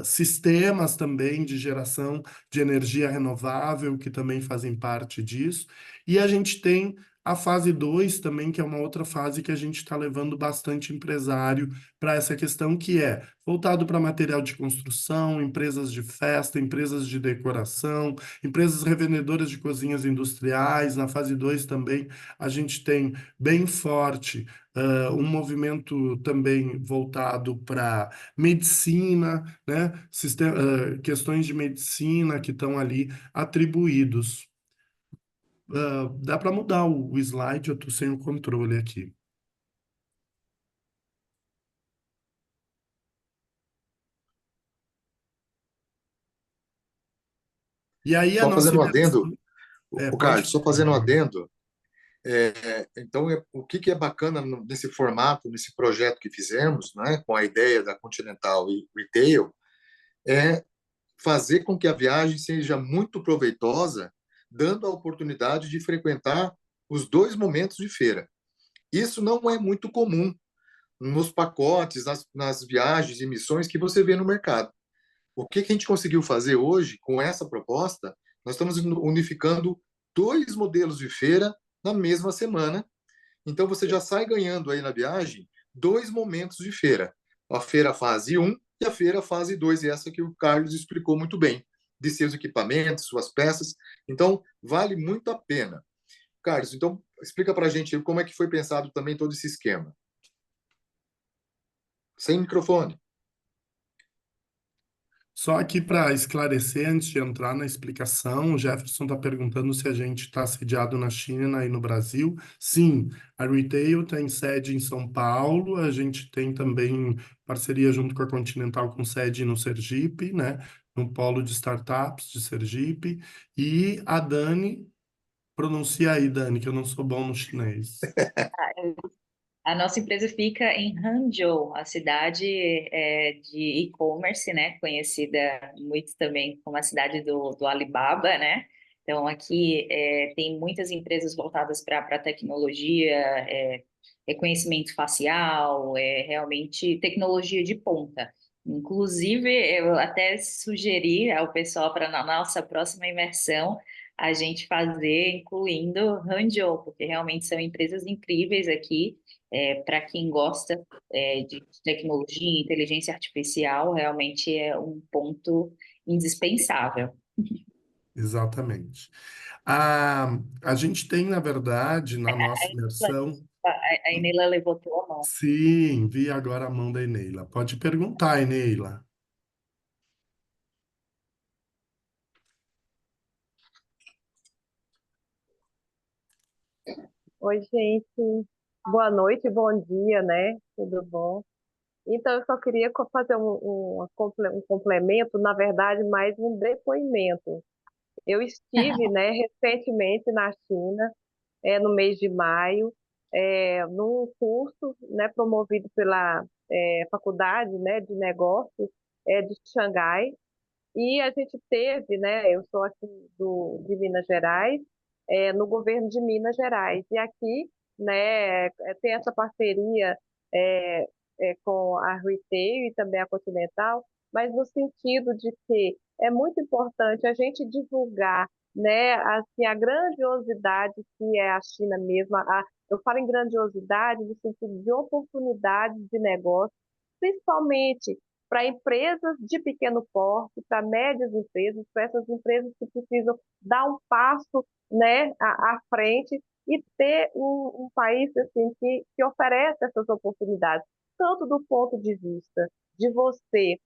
Sistemas também de geração de energia renovável, que também fazem parte disso. E a gente tem a fase 2 também, que é uma outra fase que a gente está levando bastante empresário para essa questão, que é voltado para material de construção, empresas de festa, empresas de decoração, empresas revendedoras de cozinhas industriais. Na fase 2 também a gente tem bem forte um movimento também voltado para medicina, né? Questões de medicina que estão ali atribuídos. Dá para mudar o slide, eu estou sem o controle aqui. E aí a Só nossa fazendo um adendo, imersão... o Pode Carlos, só falar. fazendo um adendo, então, o que que é bacana nesse formato, nesse projeto que fizemos, né, com a ideia da Continental e Retail, é fazer com que a viagem seja muito proveitosa, dando a oportunidade de frequentar os dois momentos de feira. Isso não é muito comum nos pacotes, nas viagens e missões que você vê no mercado. O que que a gente conseguiu fazer hoje com essa proposta? Nós estamos unificando dois modelos de feira na mesma semana. Então você já sai ganhando aí na viagem dois momentos de feira. A feira fase um e a feira fase 2, e essa que o Carlos explicou muito bem, de seus equipamentos, suas peças. Então, vale muito a pena. Carlos, então explica para a gente como é que foi pensado também todo esse esquema. Sem microfone. Só aqui para esclarecer, antes de entrar na explicação, o Jefferson está perguntando se a gente está sediado na China e no Brasil. Sim, a Retail tem sede em São Paulo, a gente tem também parceria junto com a Continental com sede no Sergipe, né? No polo de startups de Sergipe. E a Dani, pronuncia aí, Dani, que eu não sou bom no chinês. A nossa empresa fica em Hangzhou, a cidade de e-commerce, né? Conhecida muito também como a cidade do Alibaba, né? Então, aqui tem muitas empresas voltadas para tecnologia, reconhecimento facial, realmente tecnologia de ponta. Inclusive, eu até sugeri ao pessoal para na nossa próxima imersão a gente fazer, incluindo Hangzhou, porque realmente são empresas incríveis aqui para quem gosta de tecnologia e inteligência artificial, realmente é um ponto indispensável. Exatamente. A gente tem, na verdade, na nossa imersão... A Inela levantou a mão. Sim, vi agora a mão da Eneila. Pode perguntar, Eneila. Oi, gente. Boa noite, bom dia, né? Tudo bom? Então, eu só queria fazer um complemento, na verdade, mais um depoimento. Eu estive, né, recentemente na China, no mês de maio, num curso, né, promovido pela Faculdade, né, de Negócios, de Xangai, e a gente teve, né, eu sou aqui de Minas Gerais, no governo de Minas Gerais. E aqui, né, tem essa parceria é, com a Retail e também a Continental, mas no sentido de que é muito importante a gente divulgar, né, assim, a grandiosidade que é a China mesmo. Eu falo em grandiosidade no sentido de oportunidades de negócio, principalmente para empresas de pequeno porte, para médias empresas, para essas empresas que precisam dar um passo, né, à frente. e ter um país assim, que oferece essas oportunidades, tanto do ponto de vista de você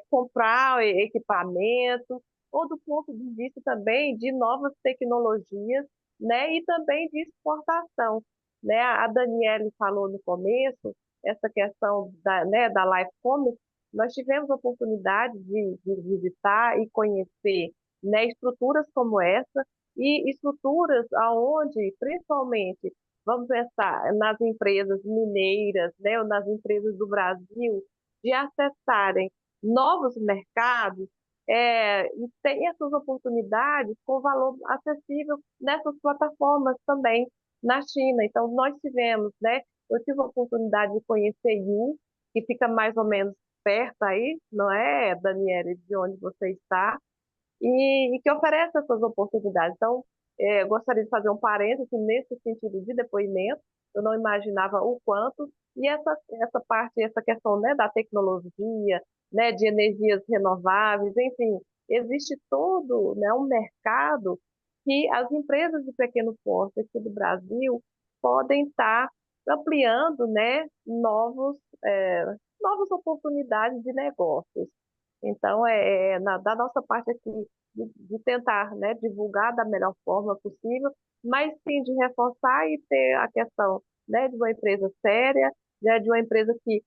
comprar equipamento, ou do ponto de vista também de novas tecnologias, né, e também de exportação. Né? A Daniele falou no começo, essa questão né, da Life Commerce, nós tivemos a oportunidade de visitar e conhecer, né, estruturas como essa, e estruturas aonde, principalmente, vamos pensar nas empresas mineiras, né, ou nas empresas do Brasil, de acessarem novos mercados, e tem essas oportunidades com valor acessível nessas plataformas também na China. Então, nós tivemos, né? Eu tive a oportunidade de conhecer Yu, que fica mais ou menos perto aí, não é, Daniela, de onde você está, e que oferece essas oportunidades. Então, eu gostaria de fazer um parêntese nesse sentido de depoimento. Eu não imaginava o quanto, e essa parte, essa questão, né, da tecnologia, né, de energias renováveis, enfim, existe todo, né, um mercado que as empresas de pequeno porte aqui do Brasil podem estar ampliando, né, novas oportunidades de negócios. Então, da nossa parte aqui, de tentar, né, divulgar da melhor forma possível, mas sim de reforçar e ter a questão, né, de uma empresa séria, né, de uma empresa que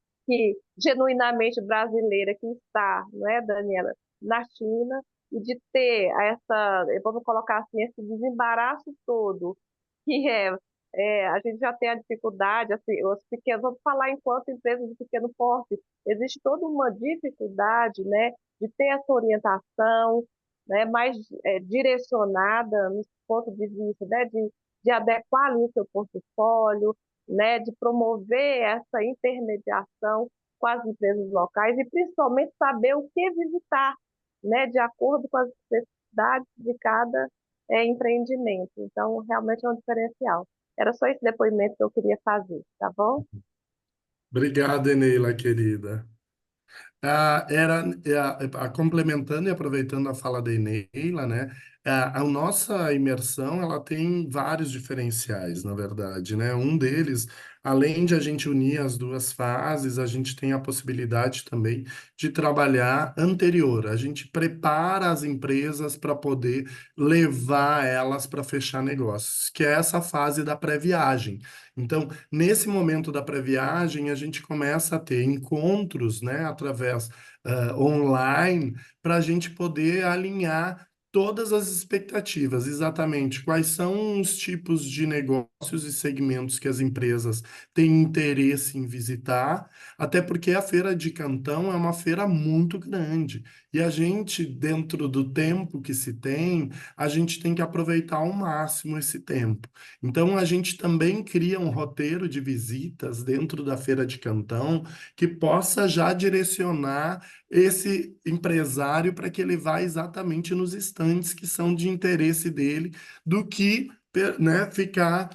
genuinamente brasileira que está, não é, Daniela, na China, e de ter vamos colocar assim, esse desembaraço todo, que a gente já tem a dificuldade, assim, os pequenos, vamos falar enquanto empresas de pequeno porte, existe toda uma dificuldade, né, de ter essa orientação, né, mais direcionada no ponto de vista, né, de adequar ali o seu portfólio, né, de promover essa intermediação com as empresas locais e principalmente saber o que visitar, né, de acordo com as necessidades de cada empreendimento. Então, realmente é um diferencial. Era só esse depoimento que eu queria fazer, tá bom? Obrigado, Eneila, querida. Complementando e aproveitando a fala da Neila, né? A nossa imersão ela tem vários diferenciais, na verdade, né? Um deles, além de a gente unir as duas fases, a gente tem a possibilidade também de trabalhar anterior. A gente prepara as empresas para poder levar elas para fechar negócios, que é essa fase da pré-viagem. Então, nesse momento da pré-viagem, a gente começa a ter encontros, né, através online, para a gente poder alinhar todas as expectativas, exatamente quais são os tipos de negócios e segmentos que as empresas têm interesse em visitar, até porque a Feira de Cantão é uma feira muito grande. E a gente, dentro do tempo que se tem, a gente tem que aproveitar ao máximo esse tempo. Então, a gente também cria um roteiro de visitas dentro da Feira de Cantão que possa já direcionar esse empresário para que ele vá exatamente nos estandes que são de interesse dele, do que, né, ficar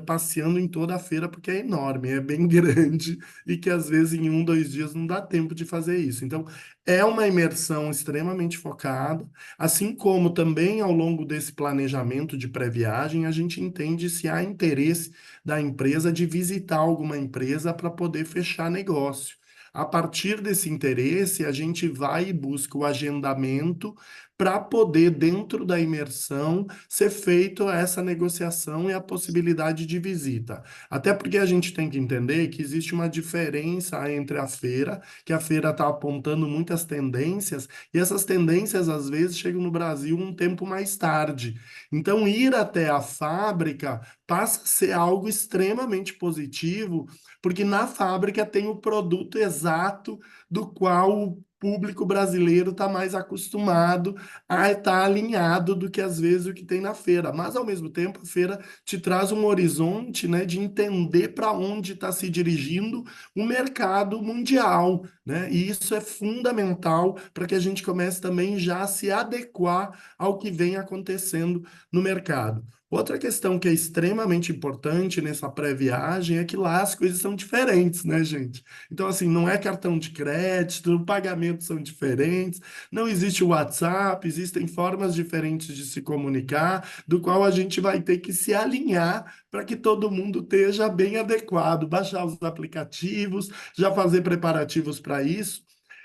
passeando em toda a feira, porque é enorme, é bem grande e que às vezes em um, dois dias não dá tempo de fazer isso. Então, é uma imersão extremamente focada, assim como também ao longo desse planejamento de pré-viagem, a gente entende se há interesse da empresa de visitar alguma empresa para poder fechar negócio. A partir desse interesse, a gente vai e busca o agendamento para poder, dentro da imersão, ser feito essa negociação e a possibilidade de visita. Até porque a gente tem que entender que existe uma diferença entre a feira, que a feira está apontando muitas tendências, e essas tendências, às vezes, chegam no Brasil um tempo mais tarde. Então, ir até a fábrica passa a ser algo extremamente positivo, porque na fábrica tem o produto exato do qual o público brasileiro está mais acostumado a estar alinhado do que às vezes o que tem na feira. Mas ao mesmo tempo, a feira te traz um horizonte, né, de entender para onde está se dirigindo o mercado mundial, né? E isso é fundamental para que a gente comece também já a se adequar ao que vem acontecendo no mercado. Outra questão que é extremamente importante nessa pré-viagem é que lá as coisas são diferentes, né, gente? Então, assim, não é cartão de crédito, pagamentos são diferentes, não existe o WhatsApp, existem formas diferentes de se comunicar, do qual a gente vai ter que se alinhar para que todo mundo esteja bem adequado, baixar os aplicativos, já fazer preparativos para isso.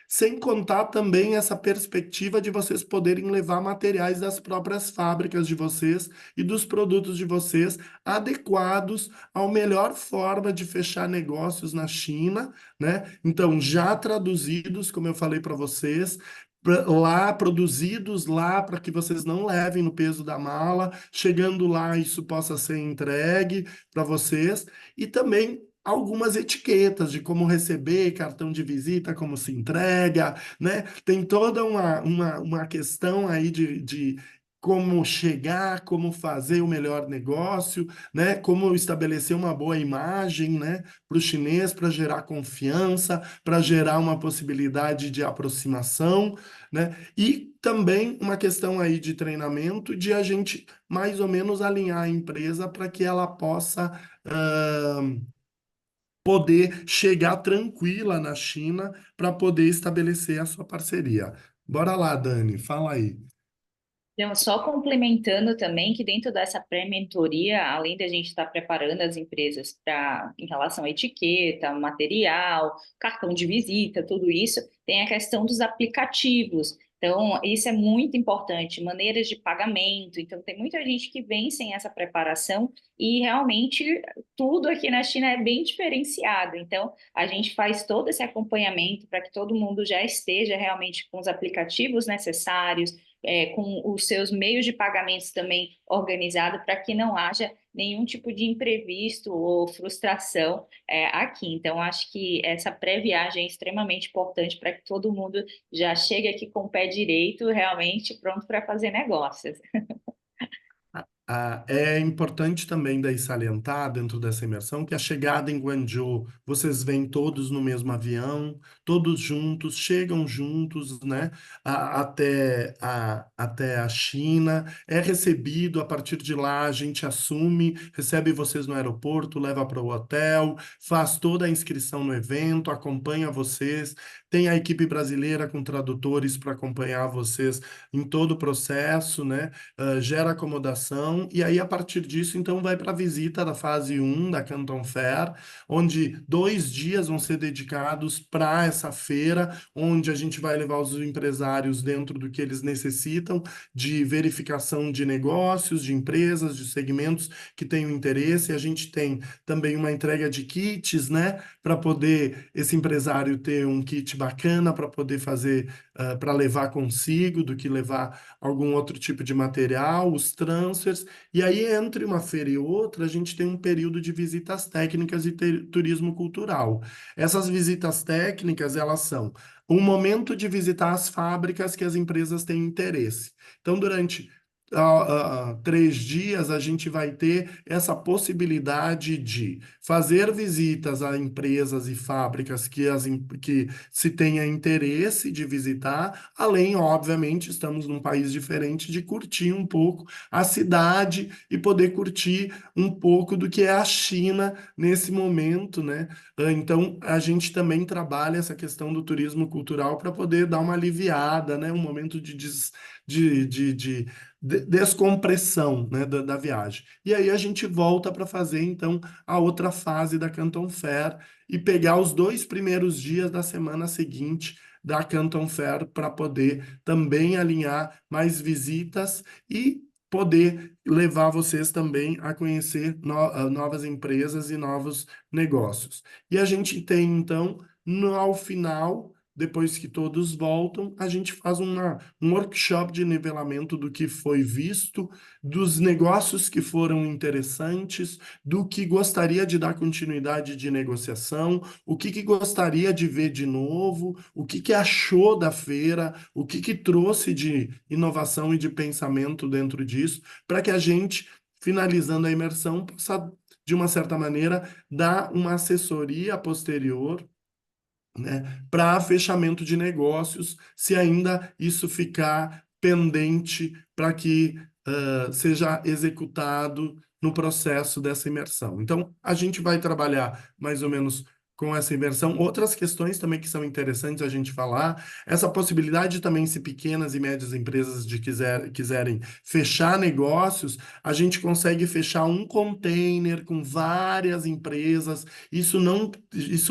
Sem contar também essa perspectiva de vocês poderem levar materiais das próprias fábricas de vocês e dos produtos de vocês adequados à melhor forma de fechar negócios na China, né? Então, já traduzidos, como eu falei para vocês, lá, produzidos lá, para que vocês não levem no peso da mala, chegando lá, isso possa ser entregue para vocês, e também algumas etiquetas de como receber cartão de visita, como se entrega, né? Tem toda uma questão aí de como chegar, como fazer o melhor negócio, né? Como estabelecer uma boa imagem, né? Para o chinês, para gerar confiança, para gerar uma possibilidade de aproximação, né? E também uma questão aí de treinamento, de a gente mais ou menos alinhar a empresa para que ela possa poder chegar tranquila na China para poder estabelecer a sua parceria. Bora lá, Dani, fala aí. Então, só complementando também que dentro dessa pré-mentoria, além da gente estar preparando as empresas para em relação à etiqueta, material, cartão de visita, tudo isso, tem a questão dos aplicativos. Então, isso é muito importante, maneiras de pagamento. Então, tem muita gente que vem sem essa preparação e realmente tudo aqui na China é bem diferenciado. Então, a gente faz todo esse acompanhamento para que todo mundo já esteja realmente com os aplicativos necessários, com os seus meios de pagamentos também organizados para que não haja nenhum tipo de imprevisto ou frustração aqui. Então, acho que essa pré-viagem é extremamente importante para que todo mundo já chegue aqui com o pé direito, realmente pronto para fazer negócios. É importante também daí salientar dentro dessa imersão que a chegada em Guangzhou, vocês vêm todos no mesmo avião, todos juntos, chegam juntos, né, até a China, é recebido, a partir de lá a gente assume, recebe vocês no aeroporto, leva para o hotel, faz toda a inscrição no evento, acompanha vocês, tem a equipe brasileira com tradutores para acompanhar vocês em todo o processo, né, gera acomodação, e aí a partir disso, então, vai para a visita da fase 1 da Canton Fair, onde 2 dias vão ser dedicados para essa feira, onde a gente vai levar os empresários dentro do que eles necessitam de verificação de negócios, de empresas, de segmentos que tenham interesse. A gente tem também uma entrega de kits, né, para poder esse empresário ter um kit bacana para poder fazer, para levar consigo, do que levar algum outro tipo de material, os transfers, e aí entre uma feira e outra a gente tem um período de visitas técnicas e turismo cultural. Essas visitas técnicas, elas são um momento de visitar as fábricas que as empresas têm interesse. Então, durante 3 dias, a gente vai ter essa possibilidade de fazer visitas a empresas e fábricas que se tenha interesse de visitar, além, obviamente, estamos num país diferente, de curtir um pouco a cidade e poder curtir um pouco do que é a China nesse momento, né? Então, a gente também trabalha essa questão do turismo cultural para poder dar uma aliviada, né? Um momento de descompressão, né, da viagem. E aí a gente volta para fazer, então, a outra fase da Canton Fair e pegar os 2 primeiros dias da semana seguinte da Canton Fair para poder também alinhar mais visitas e poder levar vocês também a conhecer novas empresas e novos negócios. E a gente tem, então, ao final, depois que todos voltam, a gente faz um workshop de nivelamento do que foi visto, dos negócios que foram interessantes, do que gostaria de dar continuidade de negociação, o que gostaria de ver de novo, o que achou da feira, o que trouxe de inovação e de pensamento dentro disso, para que a gente, finalizando a imersão, possa, de uma certa maneira, dar uma assessoria posterior, né, para fechamento de negócios, se ainda isso ficar pendente para que seja executado no processo dessa imersão. Então, a gente vai trabalhar mais ou menos com essa imersão. Outras questões também que são interessantes a gente falar, essa possibilidade também, se pequenas e médias empresas quiserem fechar negócios, a gente consegue fechar um container com várias empresas. Isso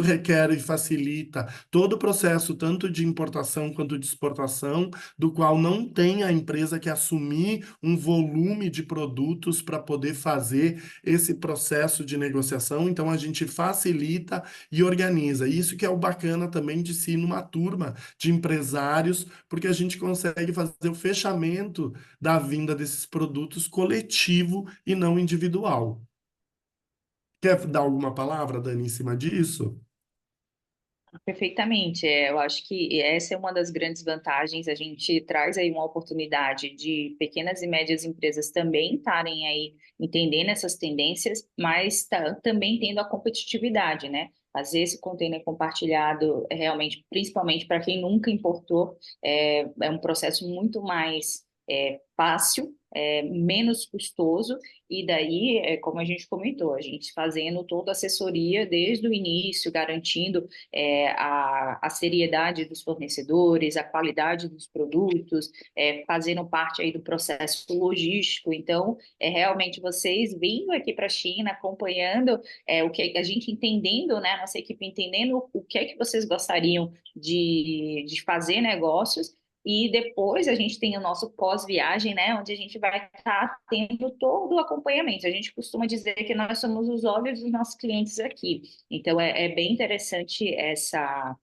requer e facilita todo o processo, tanto de importação quanto de exportação, do qual não tem a empresa que assumir um volume de produtos para poder fazer esse processo de negociação. Então, a gente facilita e organiza. Isso que é o bacana também de se ir numa turma de empresários, porque a gente consegue fazer o fechamento da vinda desses produtos coletivo e não individual. Quer dar alguma palavra, Dani, em cima disso? Perfeitamente. Eu acho que essa é uma das grandes vantagens. A gente traz aí uma oportunidade de pequenas e médias empresas também estarem aí entendendo essas tendências, mas também tendo a competitividade, né? Fazer esse container compartilhado realmente, principalmente para quem nunca importou, é um processo muito mais fácil, menos custoso, e daí, como a gente comentou, a gente fazendo toda a assessoria desde o início, garantindo a seriedade dos fornecedores, a qualidade dos produtos, fazendo parte aí do processo logístico. Então, realmente vocês vindo aqui para a China, acompanhando o que a gente entendendo, né, nossa equipe entendendo o que é que vocês gostariam de fazer negócios. E depois a gente tem o nosso pós-viagem, né, onde a gente vai estar tendo todo o acompanhamento. A gente costuma dizer que nós somos os olhos dos nossos clientes aqui. Então, é bem interessante essa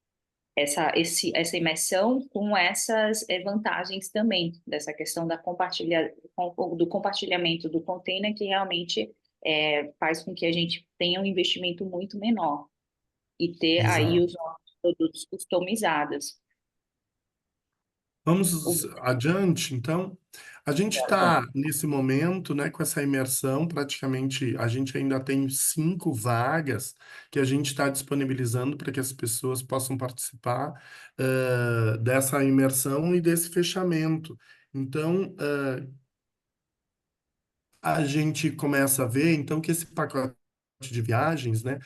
imersão com essas vantagens também, dessa questão do compartilhamento do container, que realmente faz com que a gente tenha um investimento muito menor e ter aí Exato. os nossos produtos customizados. Vamos O- adiante, então. A gente está nesse momento, né, com essa imersão, praticamente a gente ainda tem 5 vagas que a gente está disponibilizando para que as pessoas possam participar dessa imersão e desse fechamento. Então, a gente começa a ver, então, que esse pacote de viagens, né,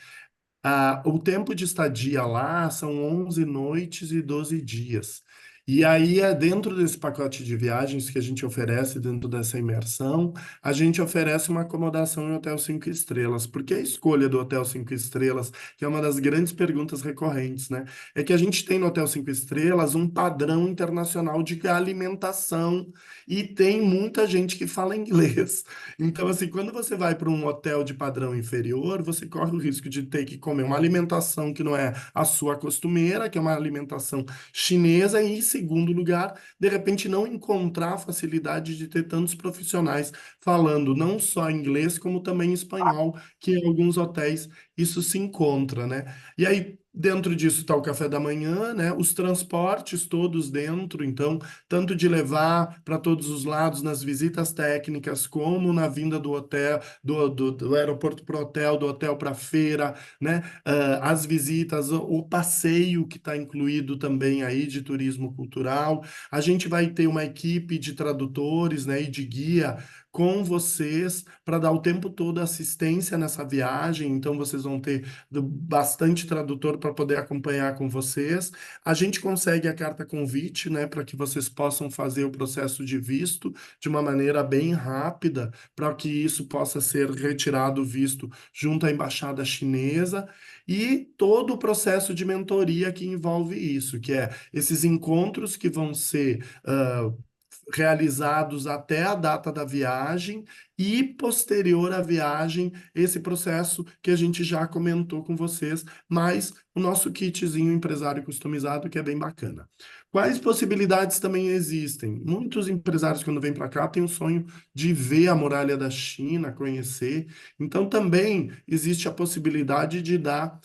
o tempo de estadia lá são 11 noites e 12 dias. E aí, dentro desse pacote de viagens que a gente oferece, dentro dessa imersão, a gente oferece uma acomodação em hotel 5 estrelas. Por que a escolha do hotel 5 estrelas? Que é uma das grandes perguntas recorrentes, né? É que a gente tem no hotel 5 estrelas um padrão internacional de alimentação e tem muita gente que fala inglês. Então, assim, quando você vai para um hotel de padrão inferior, você corre o risco de ter que comer uma alimentação que não é a sua costumeira, que é uma alimentação chinesa, e, em segundo lugar, de repente não encontrar a facilidade de ter tantos profissionais falando não só inglês, como também espanhol, que em alguns hotéis isso se encontra, né? E aí, dentro disso está o café da manhã, né? Os transportes todos dentro, então, tanto de levar para todos os lados nas visitas técnicas, como na vinda do hotel, do aeroporto para o hotel, do hotel para a feira, né? As visitas, o passeio que está incluído também aí de turismo cultural. A gente vai ter uma equipe de tradutores, né, e de guia com vocês para dar o tempo todo assistência nessa viagem. Então, vocês vão ter bastante tradutor para poder acompanhar com vocês. A gente consegue a carta convite, né, para que vocês possam fazer o processo de visto de uma maneira bem rápida, para que isso possa ser retirado o visto junto à embaixada chinesa, e todo o processo de mentoria que envolve isso, que é esses encontros que vão ser realizados até a data da viagem e posterior à viagem, esse processo que a gente já comentou com vocês, mais o nosso kitzinho empresário customizado, que é bem bacana. Quais possibilidades também existem? Muitos empresários, quando vêm para cá, têm o sonho de ver a muralha da China, conhecer. Então, também existe a possibilidade de dar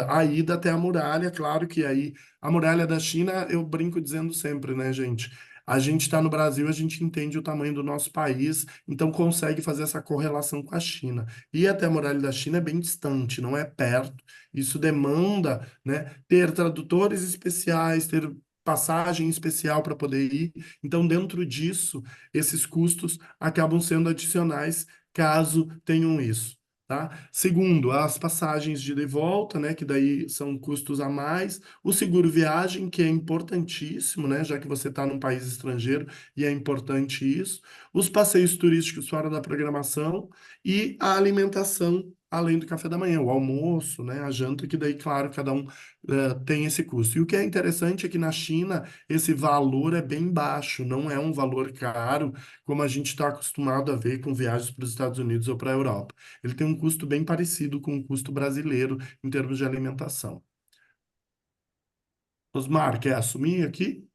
a ida até a muralha. Claro que aí, a muralha da China, eu brinco dizendo sempre, né, gente? A gente está no Brasil, a gente entende o tamanho do nosso país, então consegue fazer essa correlação com a China. E até a muralha da China é bem distante, não é perto. Isso demanda, né, ter tradutores especiais, ter passagem especial para poder ir. Então, dentro disso, esses custos acabam sendo adicionais caso tenham isso. Tá? Segundo, as passagens de ida e volta, né, que daí são custos a mais. O seguro viagem, que é importantíssimo, né, já que você está num país estrangeiro e é importante isso. Os passeios turísticos fora da programação e a alimentação, além do café da manhã, o almoço, né, a janta, que daí, claro, cada um tem esse custo. E o que é interessante é que na China esse valor é bem baixo, não é um valor caro, como a gente está acostumado a ver com viagens para os Estados Unidos ou para a Europa. Ele tem um custo bem parecido com o custo brasileiro em termos de alimentação. Osmar, quer assumir aqui?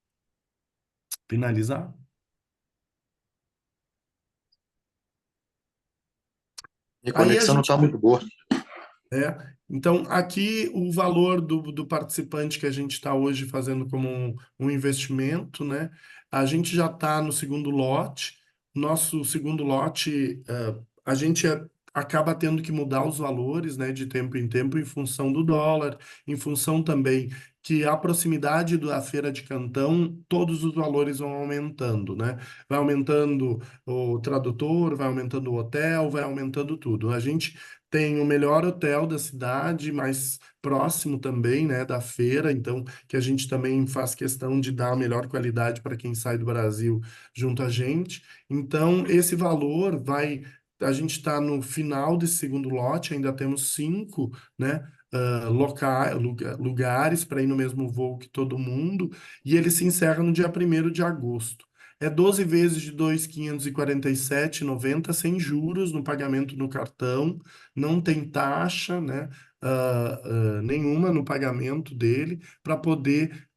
Finalizar? Minha Aí a conexão não gente está muito boa. Então, aqui o valor do participante que a gente está hoje fazendo como um investimento, né? A gente já está no segundo lote. Nosso segundo lote, a gente acaba tendo que mudar os valores, né, de tempo em tempo, em função do dólar, em função também que a proximidade da Feira de Cantão, todos os valores vão aumentando, né? Vai aumentando o tradutor, vai aumentando o hotel, vai aumentando tudo. A gente tem o melhor hotel da cidade, mais próximo também, né, da feira, então que a gente também faz questão de dar a melhor qualidade para quem sai do Brasil junto a gente. Então, esse valor vai. A gente está no final desse segundo lote, ainda temos 5, né, lugares para ir no mesmo voo que todo mundo, e ele se encerra no dia 1º de agosto. É 12 vezes de 2.547,90 sem juros no pagamento no cartão, não tem taxa, né, nenhuma no pagamento dele para poder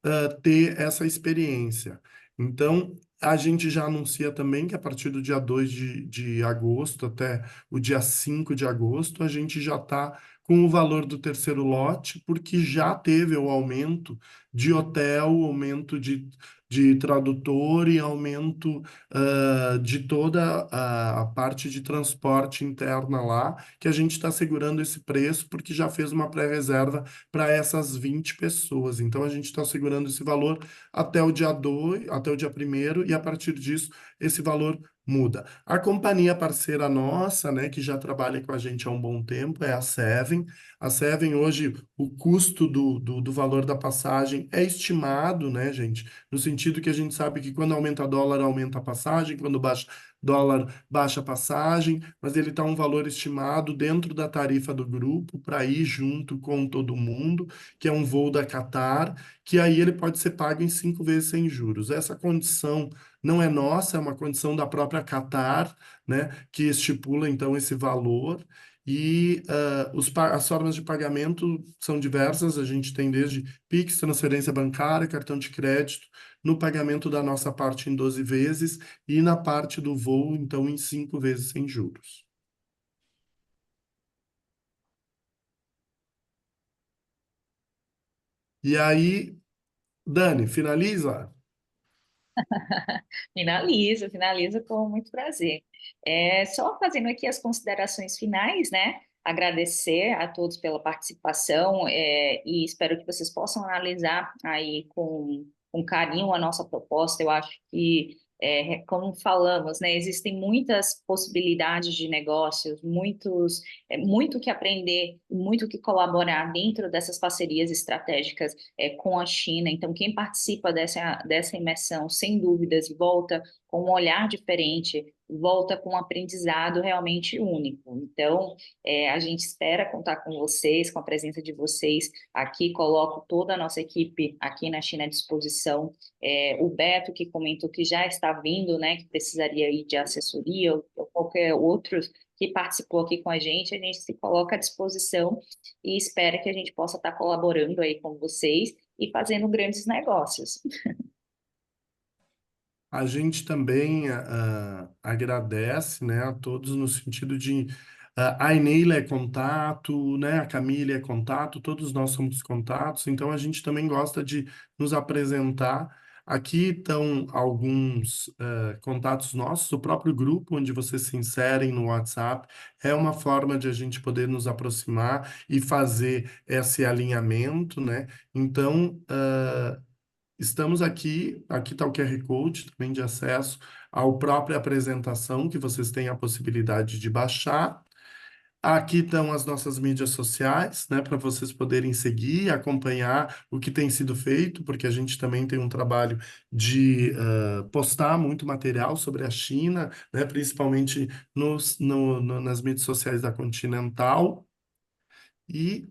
ter essa experiência. Então, a gente já anuncia também que a partir do dia 2 de agosto até o dia 5 de agosto, a gente já está com o valor do terceiro lote, porque já teve o aumento de hotel, aumento de tradutor e aumento de toda a parte de transporte interna lá, que a gente está segurando esse preço porque já fez uma pré-reserva para essas 20 pessoas. Então a gente está segurando esse valor até o dia 2, até o dia 1º, e a partir disso esse valor muda. A companhia parceira nossa, né, que já trabalha com a gente há um bom tempo, é a Seven. A Seven hoje, o custo do valor da passagem é estimado, né, gente? No sentido que a gente sabe que quando aumenta dólar, aumenta a passagem, quando baixa dólar, baixa a passagem, mas ele está um valor estimado dentro da tarifa do grupo para ir junto com todo mundo, que é um voo da Qatar, que aí ele pode ser pago em 5 vezes sem juros. Essa condição não é nossa, é uma condição da própria Qatar, né, que estipula então esse valor. E as formas de pagamento são diversas, a gente tem desde Pix, transferência bancária, cartão de crédito, no pagamento da nossa parte em 12 vezes e na parte do voo, então, em 5 vezes sem juros. E aí, Dani, finaliza? Finalizo, finalizo com muito prazer. Só fazendo aqui as considerações finais, né? Agradecer a todos pela participação, e espero que vocês possam analisar aí com carinho a nossa proposta. Eu acho que, como falamos, né, existem muitas possibilidades de negócios, muito que aprender, muito que colaborar dentro dessas parcerias estratégicas com a China. Então, quem participa dessa imersão, sem dúvidas, volta com um olhar diferente, volta com um aprendizado realmente único. Então, a gente espera contar com vocês, com a presença de vocês aqui. Coloco toda a nossa equipe aqui na China à disposição. O Beto, que comentou que já está vindo, né, que precisaria ir de assessoria, ou qualquer outro que participou aqui com a gente se coloca à disposição e espera que a gente possa estar colaborando aí com vocês e fazendo grandes negócios. A gente também agradece, né, a todos no sentido de a Eneila é contato, né, a Camila é contato, todos nós somos contatos, então a gente também gosta de nos apresentar. Aqui estão alguns contatos nossos, o próprio grupo onde vocês se inserem no WhatsApp, é uma forma de a gente poder nos aproximar e fazer esse alinhamento, né? Então, estamos aqui está o QR Code também de acesso à própria apresentação, que vocês têm a possibilidade de baixar. Aqui estão as nossas mídias sociais, né, para vocês poderem seguir, acompanhar o que tem sido feito, porque a gente também tem um trabalho de postar muito material sobre a China, né, principalmente nas mídias sociais da Continental. E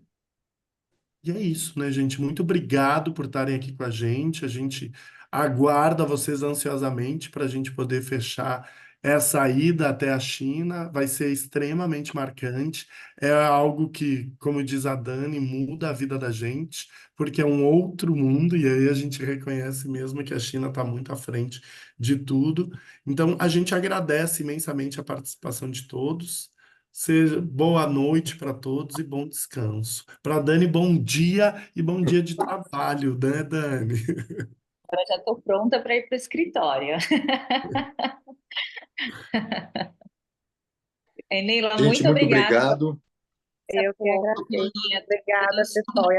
e é isso, né, gente? Muito obrigado por estarem aqui com a gente. A gente aguarda vocês ansiosamente para a gente poder fechar essa ida até a China. Vai ser extremamente marcante. É algo que, como diz a Dani, muda a vida da gente, porque é um outro mundo, e aí a gente reconhece mesmo que a China está muito à frente de tudo. Então, a gente agradece imensamente a participação de todos. Seja boa noite para todos e bom descanso. Para Dani, bom dia e bom dia de trabalho, né, Dani? Agora já estou pronta para ir para o escritório. Neila, Gente, muito muito obrigada por obrigado. essa Eu que agradeço. companhia. Obrigada, pessoal.